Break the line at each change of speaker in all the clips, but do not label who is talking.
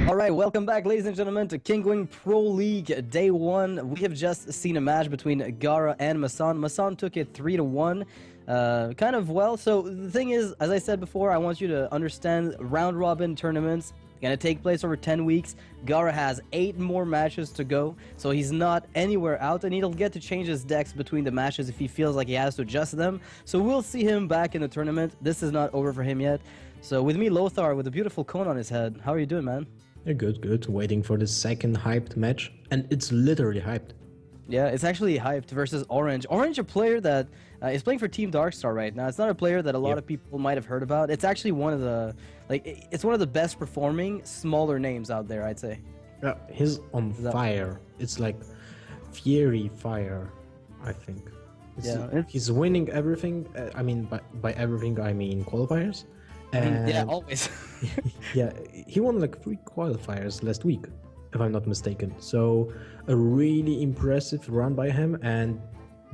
Alright, welcome back, ladies and gentlemen, to Kinguin Pro League Day 1. We have just seen a match between Gara and Masan. Masan took it 3-1, kind of well. So the thing is, as I said before, I want you to understand round-robin tournaments going to take place over 10 weeks. Gara has 8 more matches to go, so he's not anywhere out, and he'll get to change his decks between the matches if he feels like he has to adjust them. So we'll see him back in the tournament. This is not over for him yet. So with me, Lothar, with a beautiful cone on his head. How are you doing, man?
Yeah, good. Waiting for the second hyped match, and it's literally hyped.
Yeah, it's actually hyped versus Orange. Orange, a player that is playing for Team Darkstar right now. It's not a player that a lot of people might have heard about. It's actually one of the, it's one of the best performing smaller names out there, I'd say.
Yeah, he's on fire. It's like Fury fire, I think. He's winning everything. I mean, by everything, I mean qualifiers. And
yeah, always.
yeah, he won like 3 qualifiers last week, if I'm not mistaken. So a really impressive run by him, and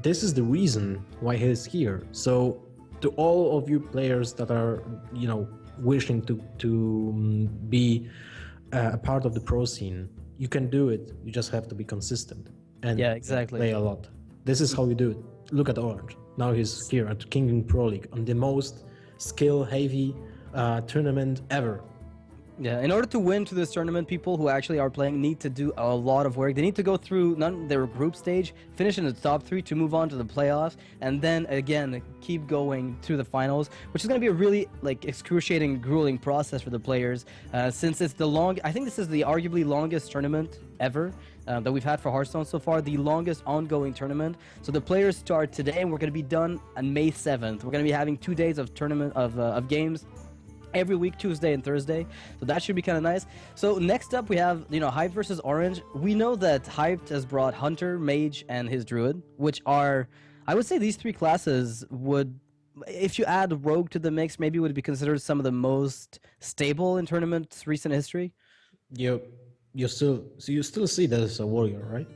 this is the reason why he is here. So to all of you players that are, you know, wishing to be a part of the pro scene, you can do it. You just have to be consistent and play a lot. This is how you do it. Look at Orange. Now he's here at Kinguin Pro League on the most skill-heavy tournament ever.
Yeah, in order to win to this tournament, people who actually are playing need to do a lot of work. They need to go through their group stage, finish in the top 3 to move on to the playoffs, and then again keep going to the finals, which is going to be a really excruciating, grueling process for the players. Since it's I think this is the arguably longest tournament ever that we've had for Hearthstone so far, the longest ongoing tournament. So the players start today, and we're going to be done on May 7th. We're going to be having 2 days of tournament of games every week, Tuesday and Thursday, so that should be kind of nice. So next up we have, Hyped versus Orange. We know that Hyped has brought Hunter, Mage, and his Druid, which are, I would say these 3 classes would, if you add Rogue to the mix, maybe would be considered some of the most stable in tournament's recent history.
You still see that as a warrior, right?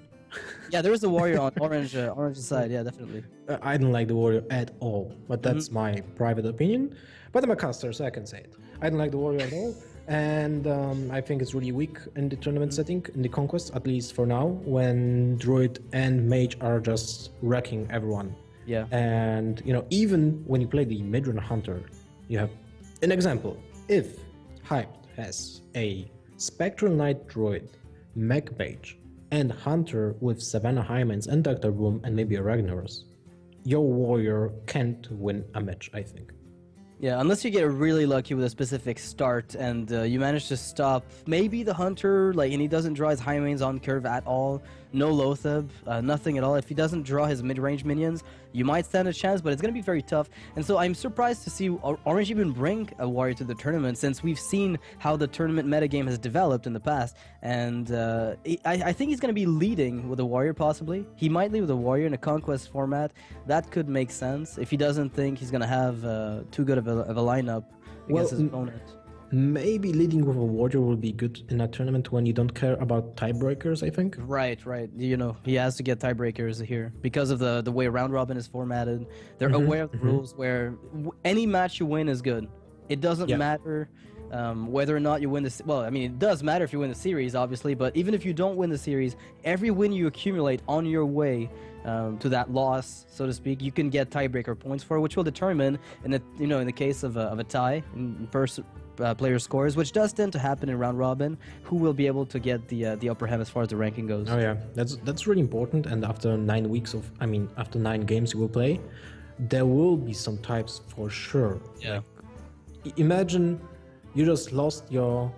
Yeah, there is a warrior on Orange's side. Yeah, definitely.
I don't like the warrior at all, but that's my private opinion. But I'm a caster, so I can say it. I don't like the warrior at all, and I think it's really weak in the tournament setting, in the conquest, at least for now, when Druid and Mage are just wrecking everyone.
Yeah.
And even when you play the Midran Hunter, you have an example. If Hyped has a Spectral Knight Druid, Mech Mage, and Hunter with Savannah Hymens and Dr. Boom and maybe a Ragnaros, your warrior can't win a match, I think.
Yeah, unless you get really lucky with a specific start and you manage to stop maybe the Hunter, and he doesn't draw his Hymains on curve at all, no Lotheb, nothing at all. If he doesn't draw his mid-range minions, you might stand a chance, but it's going to be very tough. And so I'm surprised to see Orange even bring a warrior to the tournament, since we've seen how the tournament metagame has developed in the past. And I think he's going to be leading with a warrior, possibly. He might lead with a warrior in a conquest format. That could make sense if he doesn't think he's going to have too good of a lineup against his opponent.
Maybe leading with a warrior will be good in a tournament when you don't care about tiebreakers, I think.
Right. He has to get tiebreakers here because of the way round robin is formatted. They're aware of the rules where any match you win is good. It doesn't matter whether or not you win this. Well, I mean, it does matter if you win the series, obviously, but even if you don't win the series, every win you accumulate on your way to that loss, so to speak, you can get tiebreaker points for, which will determine, in the case of a tie in player scores, which does tend to happen in round robin, who will be able to get the upper hand as far as the ranking goes.
Oh yeah, that's really important. And after 9 games you will play, there will be some types for sure.
Yeah.
Imagine you just lost your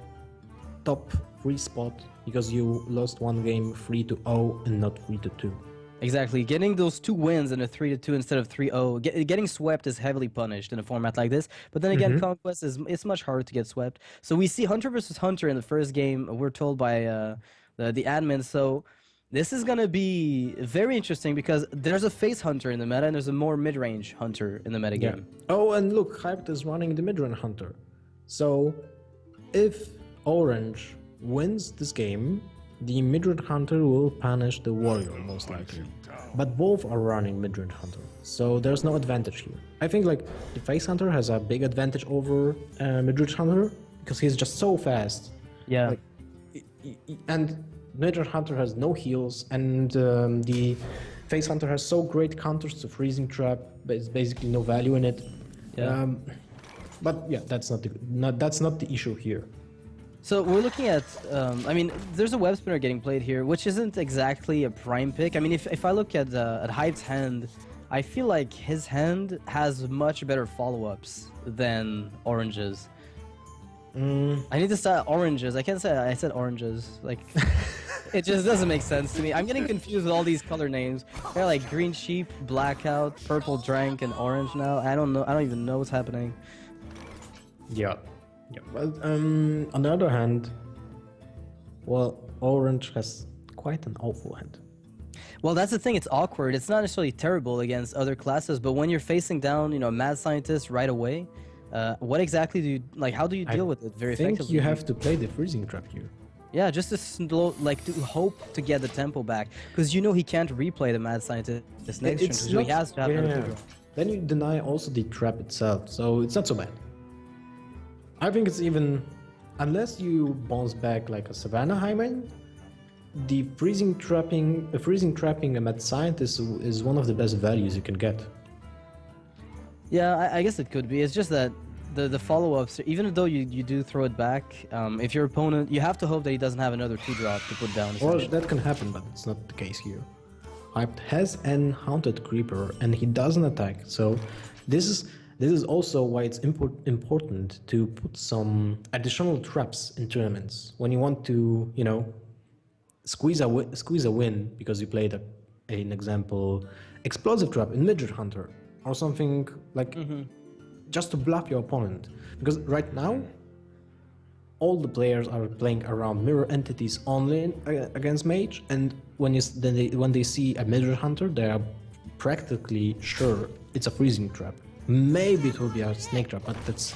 top 3 spot because you lost one game 3-0 and not 3-2.
Exactly. Getting those 2 wins in a 3-2 instead of 3-0, getting swept is heavily punished in a format like this. But then again, Conquest it's much harder to get swept. So we see Hunter versus Hunter in the first game, we're told by the admin. So this is going to be very interesting because there's a face Hunter in the meta and there's a more mid-range Hunter in the meta game.
Oh, and look, Hyped is running the mid-range Hunter. So if Orange wins this game, the mid-range Hunter will punish the warrior, most likely. But both are running mid-range Hunter, so there's no advantage here. I think the face Hunter has a big advantage over mid-range Hunter because he's just so fast.
Yeah.
and Nature Hunter has no heals, and the Face Hunter has so great counters to Freezing Trap, but it's basically no value in it.
Yeah.
But yeah, that's not the issue here.
So we're looking at, I mean, there's a web spinner getting played here, which isn't exactly a prime pick. I mean, if I look at Hype's hand, I feel like his hand has much better follow-ups than Orange's. I need to start Oranges. I can't say I said Oranges. Like, it just doesn't make sense to me. I'm getting confused with all these color names. They're like Green Sheep, Blackout, Purple Drank, and Orange now. I don't know. I don't even know what's happening.
Yeah. Yeah, but on the other hand, well, Orange has quite an awful hand.
Well, that's the thing. It's awkward. It's not necessarily terrible against other classes, but when you're facing down, you know, Mad Scientist right away, what exactly do you like? How do you deal with it very effectively?
I think you have to play the Freezing Trap here.
Yeah, just to slow, like to hope to get the tempo back, because you know he can't replay the Mad Scientist this next turn, so he has to have another draw.
Then you deny also the trap itself, so it's not so bad. I think it's even, unless you bounce back like a Savannah Hyman, the freezing trapping a Mad Scientist is one of the best values you can get.
Yeah, I guess it could be. It's just that the follow-ups, even though you do throw it back, if your opponent, you have to hope that he doesn't have another 2-drop to put down.
Well, that can happen, but it's not the case here. Hyped has an Haunted Creeper, and he doesn't attack, so this is also why it's important to put some additional traps in tournaments when you want to, you know, squeeze a win because you played an example explosive trap in Midget Hunter or something like just to bluff your opponent, because right now all the players are playing around mirror entities only against Mage, and when they see a Midget Hunter, they are practically sure it's a freezing trap. Maybe it will be a snake trap, but that's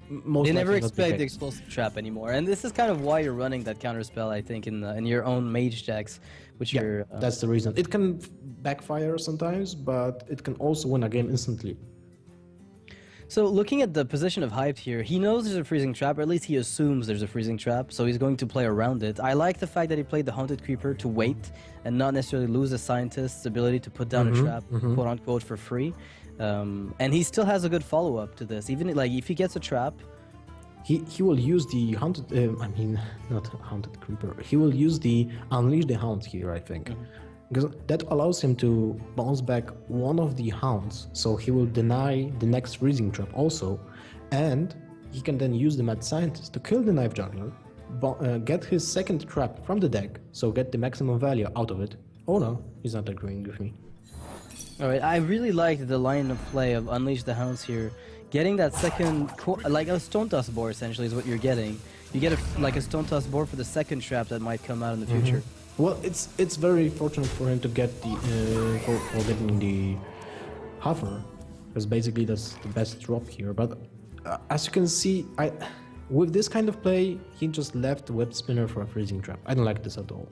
most
They never
likely not
expect the
case.
explosive trap anymore, and this is kind of why you're running that counterspell, I think, in your own mage decks, which
Yeah,
you're.
that's the reason. It can backfire sometimes, but it can also win a game instantly.
So looking at the position of Hyped here, he knows there's a freezing trap, or at least he assumes there's a freezing trap, so he's going to play around it. I like the fact that he played the Haunted Creeper to wait and not necessarily lose the Scientist's ability to put down a trap, quote unquote, for free. And he still has a good follow-up to this. Even like if he gets a trap,
He will use the Haunted, not Haunted Creeper. He will use the Unleash the Hounds here, I think. Because that allows him to bounce back one of the hounds, so he will deny the next freezing trap also, and he can then use the Mad Scientist to kill the Knife Juggler, get his second trap from the deck, so get the maximum value out of it. Oh no, he's not agreeing with me.
alright, I really liked the line of play of Unleash the Hounds here. Getting that second, like a Stone Toss board essentially is what you're getting. You get like a Stone Toss board for the second trap that might come out in the future.
Well, it's very fortunate for him to get the for getting the hover, because basically that's the best drop here. But as you can see, with this kind of play, he just left the web spinner for a freezing trap. I don't like this at all.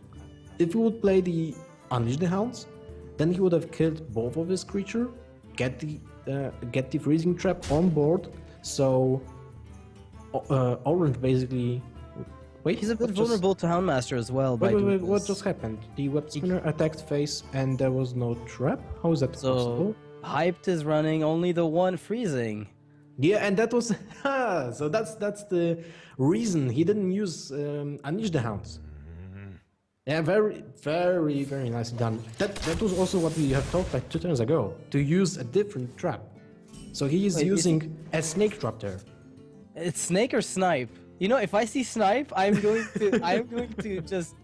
If he would play the Unleash the Hounds, then he would have killed both of his creature, get the freezing trap on board. So Orange basically. Wait,
He's a bit vulnerable to Houndmaster as well.
Wait, what just happened? The web spinner attacked face and there was no trap? How is that possible?
Hyped is running only the one freezing.
Yeah, and that was so that's the reason he didn't use Unleash the Hounds. Yeah, very, very, very nicely done. That was also what we have talked like 2 turns ago, to use a different trap. So he is using a snake trap there.
It's snake or snipe. You know, if I see snipe, I'm going to just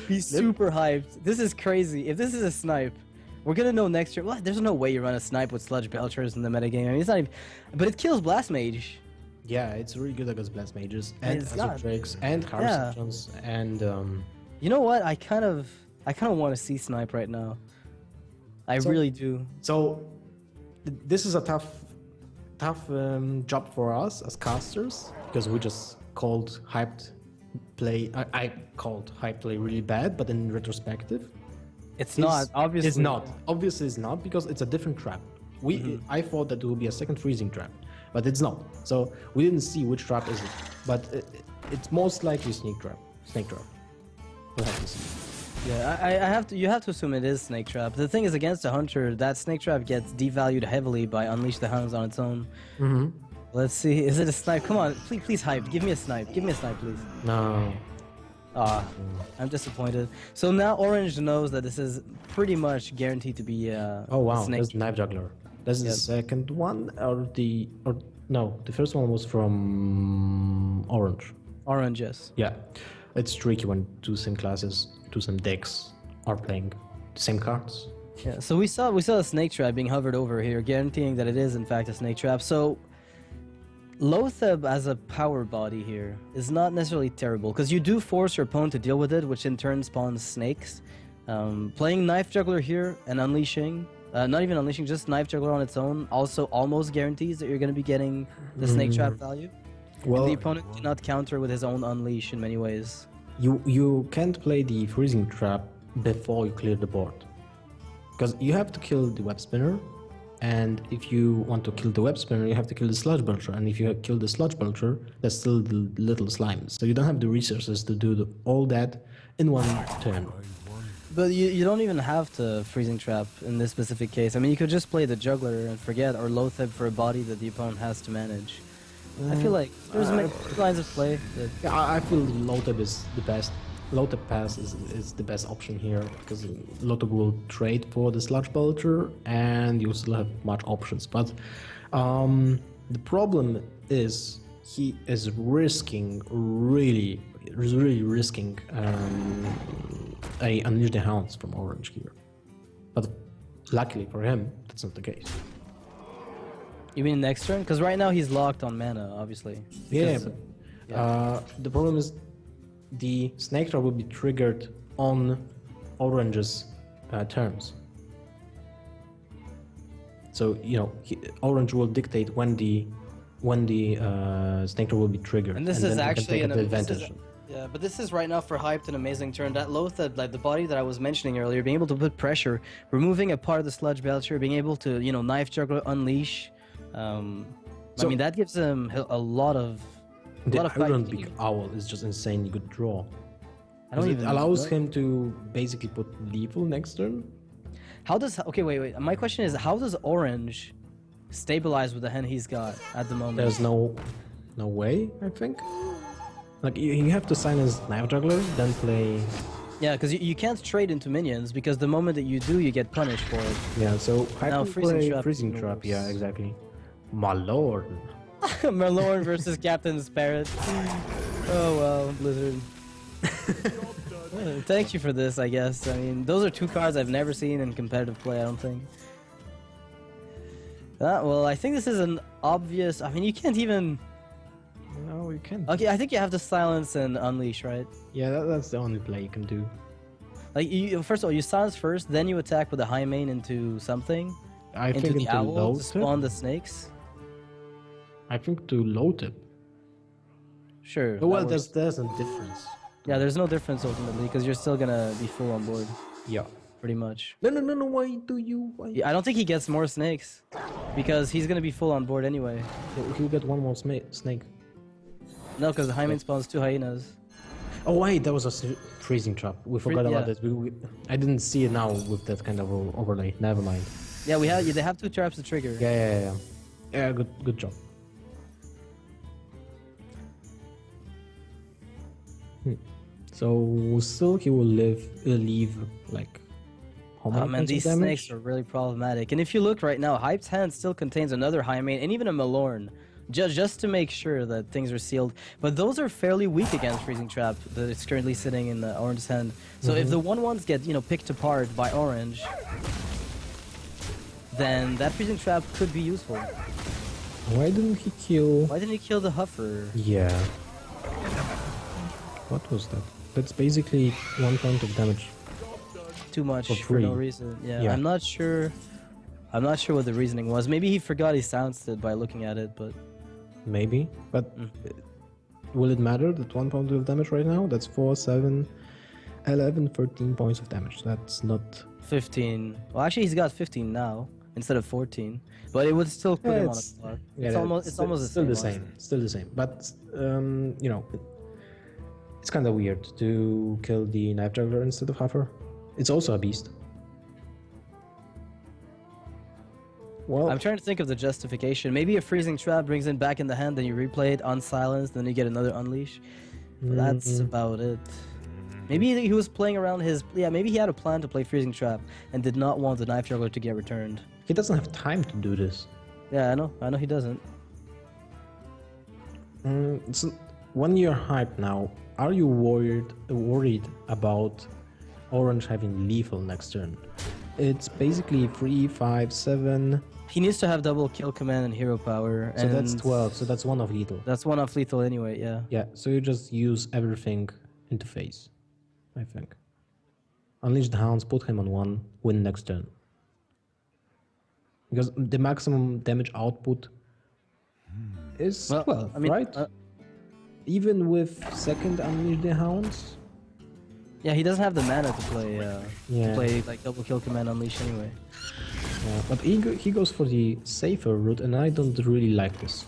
be super hyped. This is crazy. If this is a snipe, we're gonna know next year. Well, there's no way you run a snipe with Sludge Belchers in the metagame. I mean, it's not even, but it kills Blast Mage.
Yeah, it's really good against Blast Mages and Azure Drakes and Hearthstones and
You know what? I kind of want to see snipe right now. I really do.
So this is a tough job for us as casters, because we just called hyped play. I called hyped play really bad, but in retrospective,
It's not, obviously.
It's not. Obviously, it's not, because it's a different trap. I thought that it would be a second freezing trap, but it's not. So we didn't see which trap is it, but it's most likely sneak trap. snake trap. We'll have to see.
Yeah, I have to. You have to assume it is snake trap. The thing is, against a hunter, that snake trap gets devalued heavily by Unleash the Hounds on its own.
Mm-hmm.
Let's see. Is it a snipe? Come on, please hype. Give me a snipe. Give me a snipe, please.
No.
I'm disappointed. So now Orange knows that this is pretty much guaranteed to be
Oh wow,
snake.
that's Knife Juggler. That's the second one, or no, the first one was from Orange.
Orange, yes.
Yeah, it's tricky when two same classes, two same decks are playing the same cards.
Yeah. So we saw a snake trap being hovered over here, guaranteeing that it is in fact a snake trap. So Lotheb as a power body here is not necessarily terrible, because you do force your opponent to deal with it, which in turn spawns snakes. Playing Knife Juggler here and unleashing, not even unleashing, just Knife Juggler on its own, also almost guarantees that you're going to be getting the snake trap value.
Well,
And the opponent cannot counter with his own unleash in many ways.
you can't play the freezing trap before you clear the board, because you have to kill the web spinner. And if you want to kill the web spinner, you have to kill the sludge belcher. And if you kill the sludge belcher, that's still the little slime. So you don't have the resources to do all that in one turn.
But you don't even have to freezing trap in this specific case. I mean, you could just play the juggler and forget, or Lotheb for a body that the opponent has to manage. I feel like there's many lines of play.
Yeah, I feel Lotheb is the best. Lotheb pass is the best option here, because Lotheb will trade for the sludge belcher and you still have much options. But the problem is he is really risking a Unleash the Hounds from Orange here. But luckily for him, that's not the case.
You mean next turn? Because right now he's locked on mana, obviously.
Yeah,
Because,
but the problem is the snake trap will be triggered on Orange's terms. So Orange will dictate when the snake trap will be triggered.
And this
then
is
he can
actually
take
an
advantage.
yeah, but this is right now for hyped an amazing turn. That Lotheb, like the body that I was mentioning earlier, being able to put pressure, removing a part of the sludge belcher, being able to knife juggler, unleash. I mean that gives him a lot of.
The
lot of
Iron
fight.
Big Owl is just insanely good draw.
I don't
It
even
allows
know.
him to basically put lethal next turn.
How does wait. My question is, how does Orange stabilize with the hand he's got at the moment?
There's no way, I think. Like you have to silence Knife Juggler, then play.
Yeah, because you can't trade into minions, because the moment that you do, you get punished for it.
Yeah, so I
Now,
can
freezing
play
trap
freezing
is
trap.
worse.
Yeah, exactly. My lord.
Merlorn versus Captain Sparrowt. Oh well, Blizzard. Thank you for this, I guess. I mean, those are two cards I've never seen in competitive play, I don't think. Well, I think this is an obvious... I mean, you can't even...
No, you can't.
Okay, I think you have to silence and unleash, right?
Yeah, that's the only play you can do.
Like, first of all, you silence first, then you attack with a high main into something.
I
Into
think
the owl
low
to spawn the snakes.
I think to low tip.
Sure.
Oh, well,
that works.
there's a difference.
Yeah, there's no difference ultimately, because you're still gonna be full on board,
Yeah.
pretty much.
No. Why do you? Why?
Yeah, I don't think he gets more snakes, because he's gonna be full on board anyway.
He'll get one more snake.
No, because the high main spawns two hyenas.
Oh wait, that was a freezing trap. We forgot about
yeah.
it. I didn't see it now with that kind of overlay. Never mind.
Yeah, they have two traps to trigger.
Yeah. Yeah, good job. So still he will leave like how many
Oh man,
points of
these
damage?
snakes are really problematic. And if you look right now, Hype's hand still contains another high main and even a Malorn, just to make sure that things are sealed. But those are fairly weak against Freezing Trap that is currently sitting in the Orange's hand. So if the 1/1s get picked apart by Orange, then that Freezing Trap could be useful.
Why didn't he kill?
Why didn't he kill the Huffer?
Yeah. What was that? That's basically 1 point of damage.
Too much
For
for no
free.
reason. Yeah,
Yeah.
I'm not sure what the reasoning was. Maybe he forgot he silenced it by looking at it, but
Maybe, but will it matter that 1 point of damage right now? That's 4, 7, 11, 13 points of damage. That's not.
15. Well, actually, he's got 15 now instead of 14. But it would still put him on a
it's-
clock.
Yeah,
It's almost the
still
same.
the same. Still the same. But It's kind of weird to kill the Knife Juggler instead of Huffer. It's also a beast. Well,
I'm trying to think of the justification. Maybe a freezing trap brings it back in the hand, then you replay it unsilenced, then you get another unleash. But that's about it. Maybe he was playing around his... Yeah, maybe he had a plan to play freezing trap and did not want the Knife Juggler to get returned.
he doesn't have time to do this.
Yeah, I know he doesn't.
So when you're hyped now, are you worried about Orange having lethal next turn? It's basically 3, 5, 7.
He needs to have double kill command and hero power.
So
and
that's 12. So that's one of lethal.
That's one off lethal anyway, yeah.
Yeah, so you just use everything into phase, I think. Unleash the Hounds, put him on 1, win next turn. Because the maximum damage output is 12,
I mean,
right? Even with second Unleash the Hounds?
yeah, he doesn't have the mana to
Yeah.
play like double kill command unleash anyway.
Yeah, but he goes for the safer route, and I don't really like this.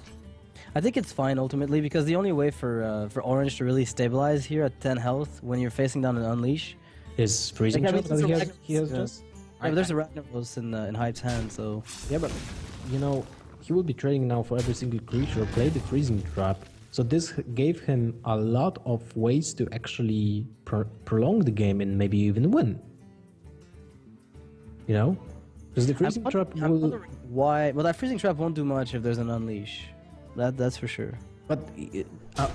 I think it's fine ultimately because the only way for Orange to really stabilize here at 10 health when you're facing down an unleash.
Is freezing
Like, I
trap
mean,
that he has just?
Yeah, but there's a Ragnaros in Hype's hand, so...
Yeah, but you know, he will be trading now for every single creature, play the freezing trap. So this gave him a lot of ways to actually prolong the game and maybe even win. You know? Because the freezing trap
I'm
will...
wondering why... Well, that freezing trap won't do much if there's an unleash. That's for sure.
But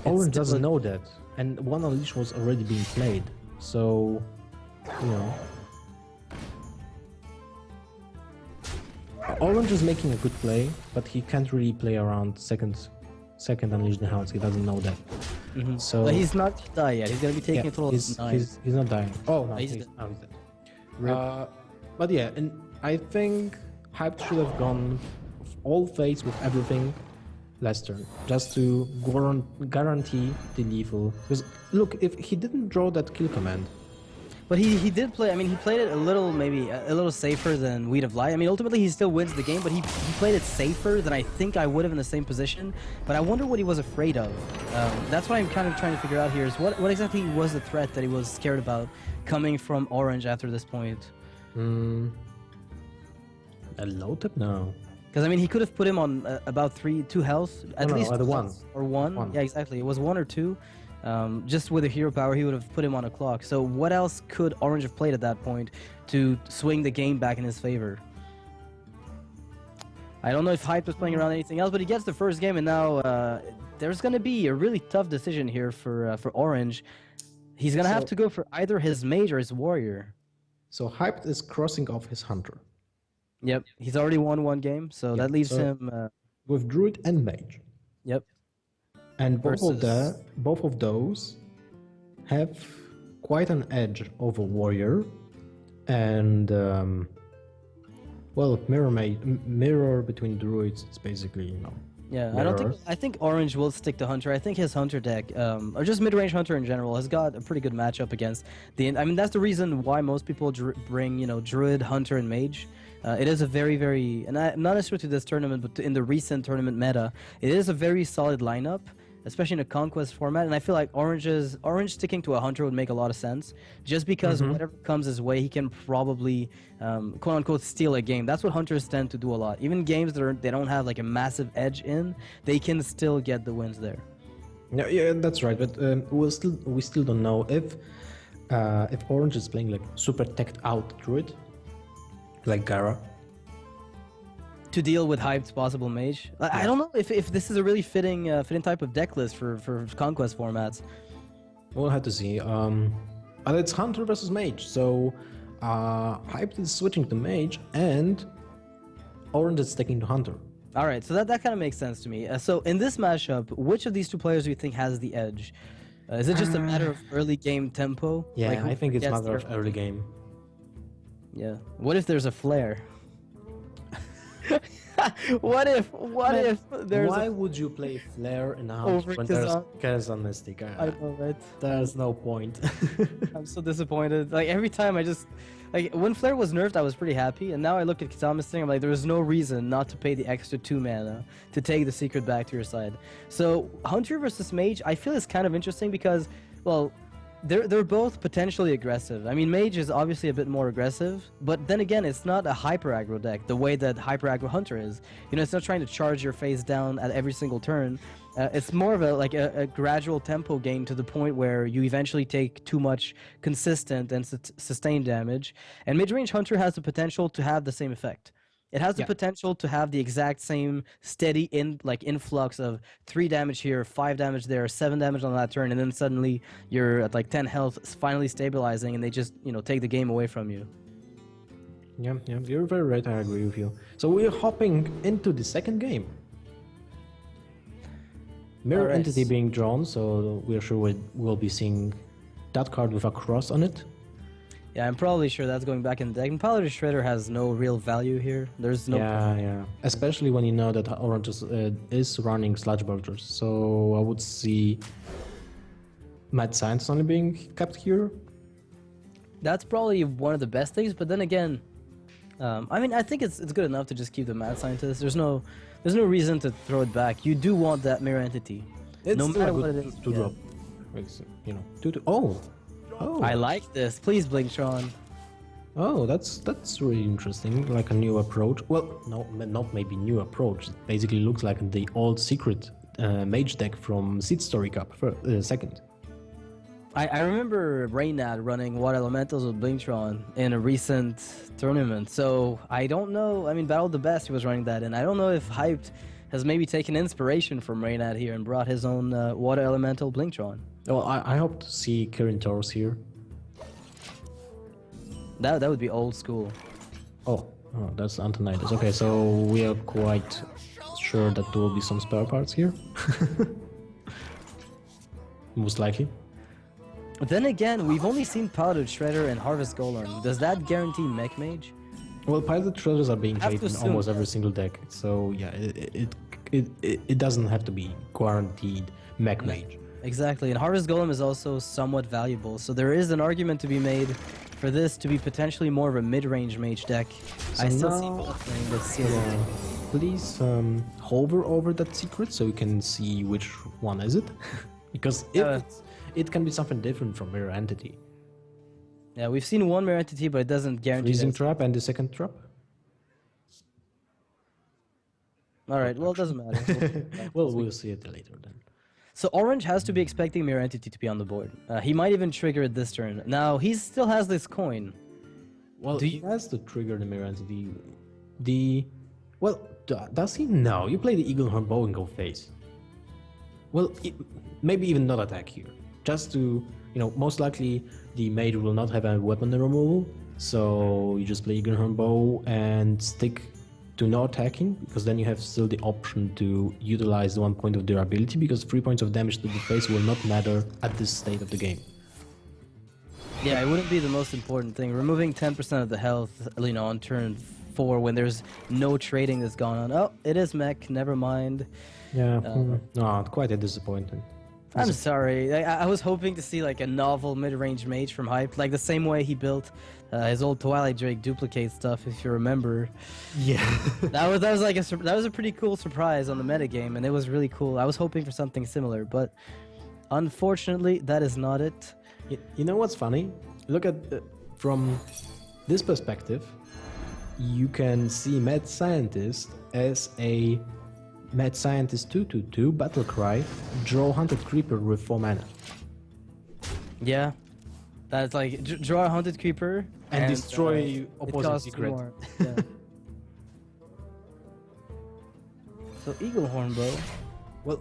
Orange doesn't know that. And one unleash was already being played. So, you know... Orange is making a good play, but he can't really play around second Unleash the Hounds. He doesn't know that. So
But he's not died yet. He's gonna be taking a total
he's,
of 9.
he's not dying. Oh no,
He's
he's
dead.
dead. But yeah, and I think Hype should have gone all phase with everything last turn, just to guarantee the lethal. Because look, if he didn't draw that kill command.
But he did play, I mean, he played it a little, maybe a little safer than Weed of Light. I mean, ultimately he still wins the game, but he played it safer than I think I would have in the same position. But I wonder what he was afraid of. That's what I'm kind of trying to figure out here, is what exactly was the threat that he was scared about coming from Orange after this point?
A low tip? No.
Because, I mean, he could have put him on about 2 health, at least
at 1.
Or 1. Yeah, exactly. It was 1 or 2. Just with a hero power, he would have put him on a clock. So what else could Orange have played at that point to swing the game back in his favor? I don't know if Hype was playing around anything else, but he gets the first game, and now there's going to be a really tough decision here for Orange. He's going to have to go for either his mage or his warrior.
So Hyped is crossing off his hunter.
Yep, he's already won 1 game, so that leaves him...
with Druid and Mage.
Yep.
And both of those have quite an edge over Warrior, and well, mirror between Druids. It's basically, you know.
Yeah,
mirror.
I think Orange will stick to Hunter. I think his Hunter deck, or just mid-range Hunter in general, has got a pretty good matchup against the... I mean, that's the reason why most people bring, you know, Druid, Hunter, and Mage. It is a very, very... And not necessarily to this tournament, but in the recent tournament meta, it is a very solid lineup, especially in a Conquest format. And I feel like Orange sticking to a Hunter would make a lot of sense, just because whatever comes his way, he can probably, quote-unquote, steal a game. That's what Hunters tend to do a lot. Even games that they don't have like a massive edge in, they can still get the wins there.
Yeah, that's right. But we still don't know if Orange is playing like super teched out Druid, like Gara,
to deal with Hyped's possible mage. I don't know if this is a really fitting type of deck list for Conquest formats.
We'll have to see. But it's Hunter versus Mage, so Hyped is switching to Mage, and Orange is sticking to Hunter.
All right, so that kind of makes sense to me. So in this matchup, which of these 2 players do you think has the edge? Is it just a matter of early game tempo?
Yeah,
like
I think it's a matter of early game.
Yeah. What if there's a flare? what if there's
Why would you play Flare in a house when there's Kazan Mystic?
I know, right?
There's no point.
I'm so disappointed. Like every time when Flare was nerfed, I was pretty happy, and now I look at Kazan Mystic, I'm like, there's no reason not to pay the extra 2 mana to take the secret back to your side. So Hunter versus Mage, I feel is kind of interesting because Well, they're both potentially aggressive. I mean, Mage is obviously a bit more aggressive, but then again, it's not a hyper aggro deck the way that hyper aggro Hunter is. You know, it's not trying to charge your face down at every single turn. It's more of a gradual tempo gain to the point where you eventually take too much consistent and sustained damage. And mid-range Hunter has the potential to have the same effect. It has the potential to have the exact same steady influx of 3 damage here, 5 damage there, 7 damage on that turn, and then suddenly you're at like 10 health, finally stabilizing, and they just take the game away from you.
Yeah, you're very right. I agree with you. So we're hopping into the second game. Mirror Entity being drawn, so we're sure we'll be seeing that card with a cross on it.
Yeah, I'm probably sure that's going back in the deck. And Paladin Shredder has no real value here. There's no...
Yeah. Especially when you know that Orange is running Sludge Bulgers. So I would see Mad Science only being kept here.
That's probably one of the best things, but then again, I mean, I think it's good enough to just keep the Mad Scientist. There's no reason to throw it back. You do want that Mirror Entity.
It's
no matter what it is.
To drop. Oh!
I like this. Please, Blinktron.
Oh, that's really interesting. Like a new approach. Well, no, not maybe new approach. It basically looks like the old secret mage deck from Seed Story Cup second.
I remember Reynad running Water Elementals with Blinktron in a recent tournament. So I don't know. I mean, Battle of the Best, he was running that in. I don't know if Hyped has maybe taken inspiration from Reynad here and brought his own Water Elemental Blinktron.
Well, I hope to see Kirin Taurus here.
That would be old school.
Oh, that's Antonidas. Okay, so we are quite sure that there will be some spare parts here. Most likely.
Then again, we've only seen Paladin Shredder and Harvest Golem. Does that guarantee Mech Mage?
Well, Pilot Shredders are being played in almost every single deck, so yeah, it doesn't have to be guaranteed Mech Mage.
Exactly, and Harvest Golem is also somewhat valuable, so there is an argument to be made for this to be potentially more of a mid-range mage deck.
So
I still see both playing this.
Please hover over that secret so you can see which one is it, because it can be something different from Mirror Entity.
Yeah, we've seen one Mirror Entity, but it doesn't guarantee.
Freezing Trap and the second trap.
All right, well, it doesn't matter.
We'll see it later then.
So Orange has to be expecting Mirror Entity to be on the board. He might even trigger it this turn. Now, he still has this coin.
Well, he has to trigger the Mirror Entity. Does he? No, you play the Eaglehorn Bow and go face. Well, maybe even not attack here. Just to, most likely the mage will not have a weapon removal. So you just play Eaglehorn Bow and stick to no attacking, because then you have still the option to utilize the 1 point of durability, because 3 points of damage to the face will not matter at this state of the game.
Yeah, it wouldn't be the most important thing. Removing 10% of the health, on turn 4 when there's no trading that's gone on. Oh, it is mech, never mind.
Yeah, no, quite a disappointment.
I'm sorry. I was hoping to see like a novel mid-range mage from Hype, like the same way he built his old Twilight Drake duplicate stuff, if you remember.
Yeah.
that was a pretty cool surprise on the metagame, and it was really cool. I was hoping for something similar, but unfortunately, that is not it.
You know what's funny? Look at from this perspective, you can see Mad Scientist as a Mad Scientist 2/2 Battle Cry, draw Hunted Creeper with 4 mana.
Yeah, that's like draw a Hunted Creeper
and destroy opposing secret.
Yeah. So Eaglehorn Bow.
Well,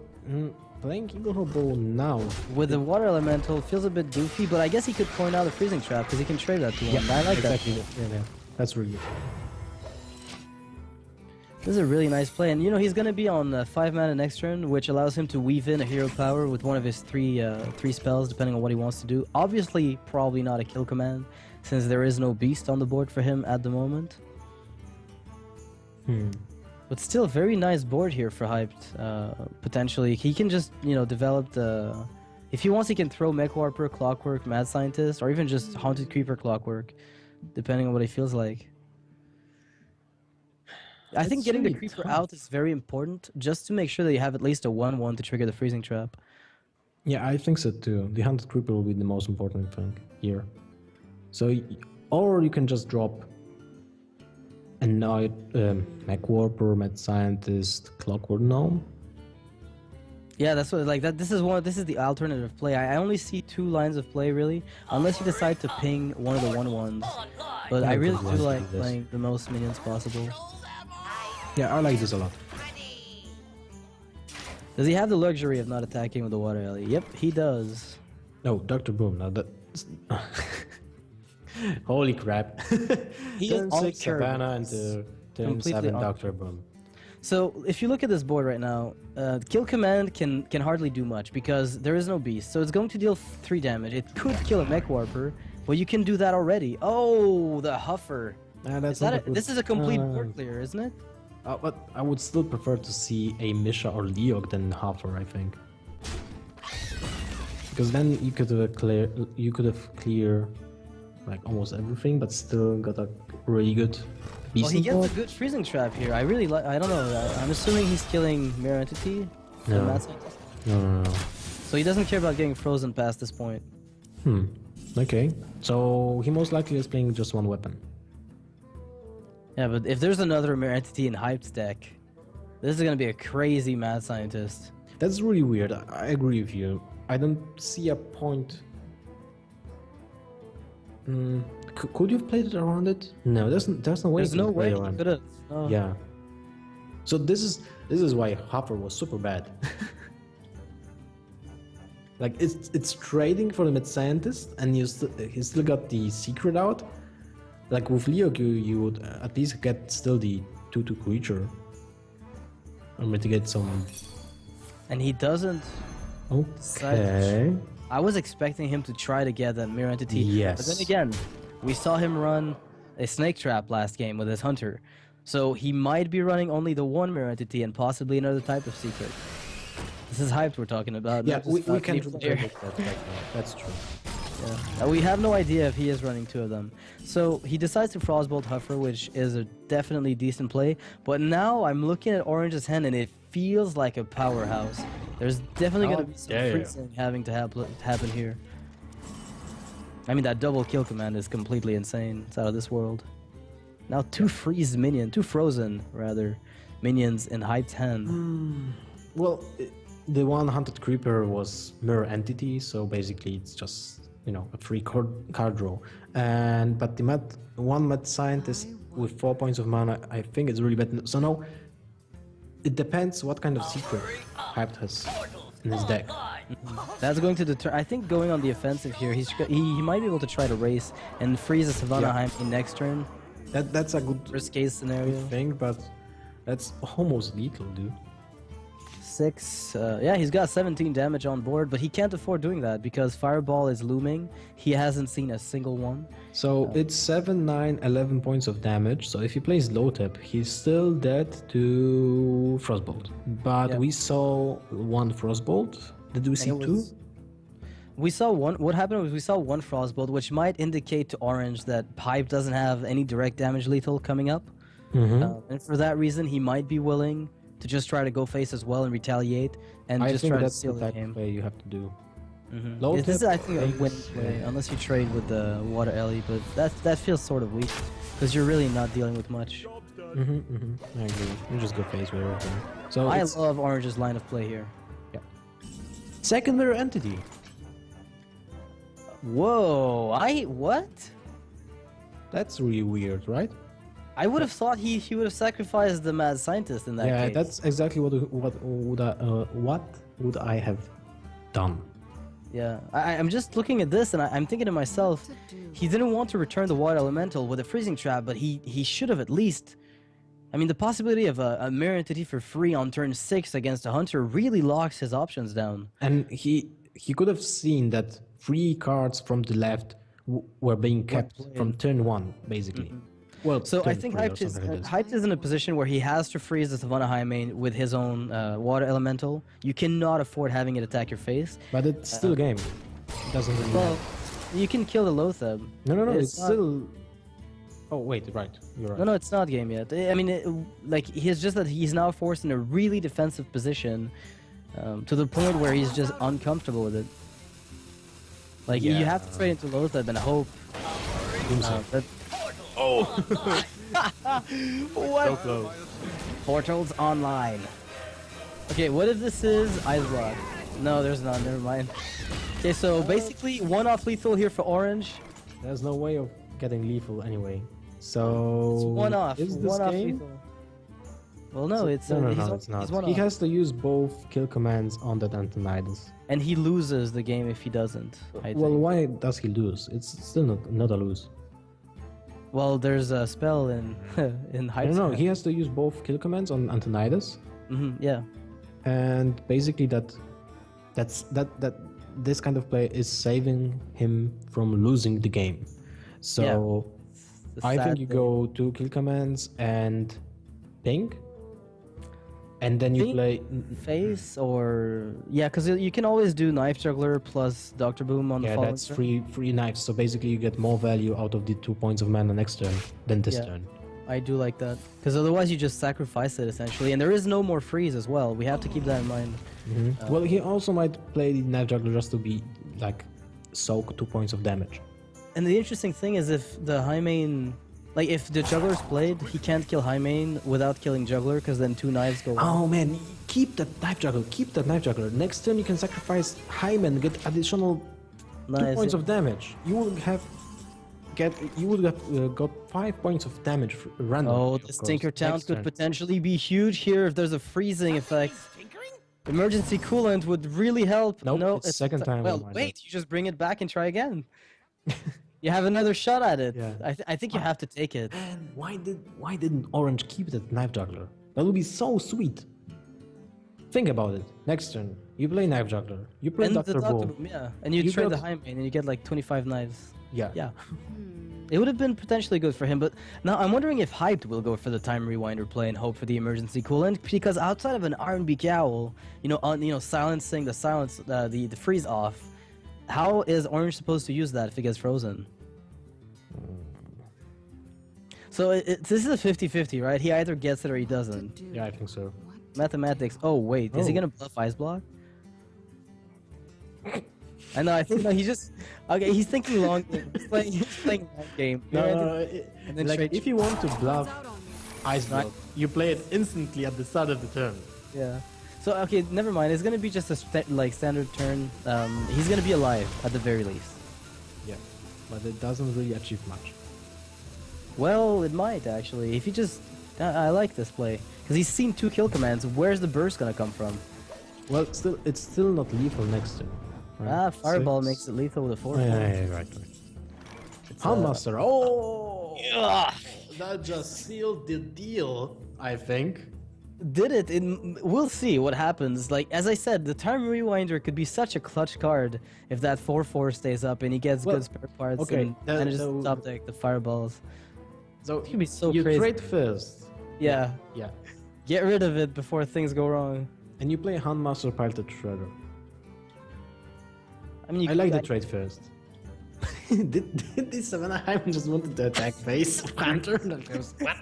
playing Eaglehorn Bow now
with the Water Elemental feels a bit goofy, but I guess he could point out a Freezing Trap because he can trade that to one. I like
exactly.
that.
Yeah, that's really good.
This is a really nice play, and he's going to be on 5 mana next turn, which allows him to weave in a hero power with one of his three spells, depending on what he wants to do. Obviously, probably not a kill command, since there is no beast on the board for him at the moment. But still, very nice board here for Hyped. Potentially, he can just develop the. If he wants, he can throw Mech Warper, Clockwork, Mad Scientist, or even just Haunted Creeper, Clockwork, depending on what he feels like. I think getting the Creeper out is very important, just to make sure that you have at least a 1/1 to trigger the Freezing Trap.
Yeah, I think so too. The Hunted Creeper will be the most important thing here. So, or you can just drop a Night, Mech Warper, Mad Scientist, Clockwork Gnome.
Yeah, that's what like that. This is the alternative play. I only see two lines of play really, unless you decide to ping one of the 1/1s. But
Yeah,
I
I
really
could
do
like to
like
do this.
playing the most minions possible.
Yeah, I like this a lot.
Does he have the luxury of not attacking with the water alley? Yep, he does.
No, Dr. Boom. Now that. Holy crap!
He
Turn
is
6 Savannah
uncurable.
into turn
Completely
7 Dr. Boom.
So if you look at this board right now, kill command can hardly do much because there is no beast. So it's going to deal 3 damage. It could kill a mech warper, but you can do that already. Oh, the huffer.
That's
This is a complete board clear, isn't it?
But I would still prefer to see a Misha or Leog than Hoffer, I think. Because then you could have clear like almost everything, but still got a really good
Well, he
decent
gets
board.
a good freezing trap here. I really like. I don't know. I'm assuming he's killing Mirror Entity. the
No.
Mad Scientist.
No.
So he doesn't care about getting frozen past this point.
Okay. So he most likely is playing just one weapon.
Yeah, but if there's another Mirror Entity in Hyped's deck, this is gonna be a crazy Mad Scientist.
That's really weird. I agree with you. I don't see a point. Could you have played it around it? No, there's no way.
There's
you
no
could play
way he
around it.
could have. No.
Yeah. So this is why Hopper was super bad. Like it's trading for the mid scientist, and he still got the secret out. Like with Leo, you would at least get still the 2/2 creature, or mitigate some.
And he doesn't.
Okay.
I was expecting him to try to get that Mirror Entity.
Yes.
But then again, we saw him run a Snake Trap last game with his Hunter. So he might be running only the one Mirror Entity and possibly another type of secret. This is Hyped we're talking about.
Yeah,
not just
we
about
can't
any
predict
player.
that right now. That's true.
Yeah. We have no idea if he is running two of them. So he decides to Frostbolt Huffer, which is a definitely decent play. But now I'm looking at Orange's hand and it feels like a powerhouse. There's definitely going to be some freezing having to happen here. I mean, that double kill command is completely insane. It's out of this world. Now two frozen minions in Hyped's hand.
Well, the one hunted creeper was mirror entity, so basically it's just a free card draw. But the mad scientist with 4 points of mana, I think it's really bad. So now it depends what kind of secret Hyped has in his deck.
That's going to deter. I think going on the offensive here, he might be able to try to race and freeze a Savannah Heim in next turn.
That's a good
Worst case scenario.
thing, but that's almost lethal, dude.
6. Yeah, he's got 17 damage on board, but he can't afford doing that because Fireball is looming. He hasn't seen a single one.
So it's 7, 9, 11 points of damage. So if he plays low tap, he's still dead to Frostbolt. But we saw one Frostbolt. Did we see two?
We saw one. What happened was we saw one Frostbolt, which might indicate to Orange that Pipe doesn't have any direct damage lethal coming up. And for that reason, he might be willing to just try to go face as well and retaliate and just try to steal the game.
Play you have to do.
Low this is, I think, a win play, unless you trade with the Water Ellie, but that feels sort of weak because you're really not dealing with much.
I agree. You just go face with everything. So
I love Orange's line of play here.
Yeah. Secondary entity.
Whoa! What?
That's really weird, right?
I would have thought he would have sacrificed the Mad Scientist in that case.
Yeah, that's exactly what would I have done.
Yeah, I'm just looking at this and I'm thinking to myself, he didn't want to return the Water Elemental with a freezing trap, but he should have at least. I mean, the possibility of a Mirror Entity for free on turn 6 against a Hunter really locks his options down.
And he could have seen that 3 cards from the left were being kept from turn 1, basically. Well,
so I think Hyped is in a position where he has to freeze the Savannah High main with his own Water Elemental. You cannot afford having it attack your face.
But it's still a game. It doesn't really matter.
You can kill the Lothab.
No, it's still... Oh, wait, right. You're right.
No, it's not game yet. I mean, he's just that he's now forced in a really defensive position to the point where he's just uncomfortable with it. Like you have to trade into Loatheb and hope that.
Oh!
What?
So close.
Portals online. Okay, what if this is Ice Block? No, there's none. Never mind. Okay, so basically one-off lethal here for orange.
There's no way of getting lethal anyway. So
It's one-off.
is this
One-off
game?
lethal. Well, no, it's
no,
he's
it's not.
one-off.
He has to use both kill commands on that Antonidas.
And he loses the game if he doesn't. I
Well,
think.
why does he lose? It's still not a lose.
Well, there's a spell in in
I don't know.
Hearthstone.
He has to use both kill commands on Antonidas,
Yeah.
and basically that this kind of play is saving him from losing the game. So
The
I
sad
think you
thing.
go 2 kill commands and ping, and then you
Ping?
play.
Face or yeah, because you can always do Knife Juggler plus Doctor Boom on the
Yeah,
following
that's
turn.
free knives. So basically, you get more value out of the 2 points of mana next turn than this
Yeah.
turn.
I do like that because otherwise you just sacrifice it essentially, and there is no more freeze as well. We have to keep that in mind.
Well, he also might play the knife juggler just to be like soak 2 points of damage.
And the interesting thing is if the high main, like if the Juggler's played, he can't kill high main without killing Juggler because then 2 knives go.
Oh man, keep that knife juggler. Keep that knife juggler. Next turn you can sacrifice Hyman, get additional 2
Nice,
points
yeah.
of damage. You would have got 5 points of damage random.
Oh,
of
this
course,
Tinker Town
next
could
turn.
potentially be huge here if there's a freezing effect. Emergency coolant would really help.
Nope,
No,
it's second time
Well,
reminder.
wait, you just bring it back and try again. You have another shot at it.
Yeah.
I think you have to take it.
Man, why didn't Orange keep that knife juggler? That would be so sweet. Think about it. Next turn, you play knife juggler. You play
And the
Doctor
Doctor
Boom.
Boom, yeah. And you
You
trade
got-
the high main and you get like 25 knives.
Yeah.
Yeah. It would have been potentially good for him, but now I'm wondering if Hyped will go for the Time Rewinder play and hope for the emergency coolant, because outside of an R&B cowl, silencing the freeze off, how is Orange supposed to use that if it gets frozen? So this is a 50-50, right? He either gets it or he doesn't.
Yeah, I think so.
Mathematics. Oh wait, is he
Oh.
gonna bluff Ice Block? I know. I think no. He just okay. He's thinking long game. He's playing long game. And then
like
trade-
if you want to bluff Ice
Right.
Block, you play it instantly at the start of the turn.
Yeah. So okay, never mind. It's gonna be just a standard turn. He's gonna be alive at the very least.
Yeah, but it doesn't really achieve much.
Well, it might actually. If he just, I like this play because he's seen 2 kill commands. Where's the burst gonna come from?
Well, it's still not lethal next turn. Right?
Fireball
Six.
makes it lethal with a 4.
Yeah, right.
It's,
Handmaster. Oh,
Ugh.
that just sealed the deal. I think.
Did it? We'll see what happens. Like as I said, the Time Rewinder could be such a clutch card if that 4/4 stays up and he gets
Well,
good spare parts
okay,
and manages to
so-
stop the fireballs.
So
It could be so
you
crazy.
trade first.
Yeah,
Yeah.
get rid of it before things go wrong.
And you play Handmaster Piloted Shredder.
I mean, you
I like the
could-
trade first. did this Savannah Hyman just wanted to attack face Hunter? What?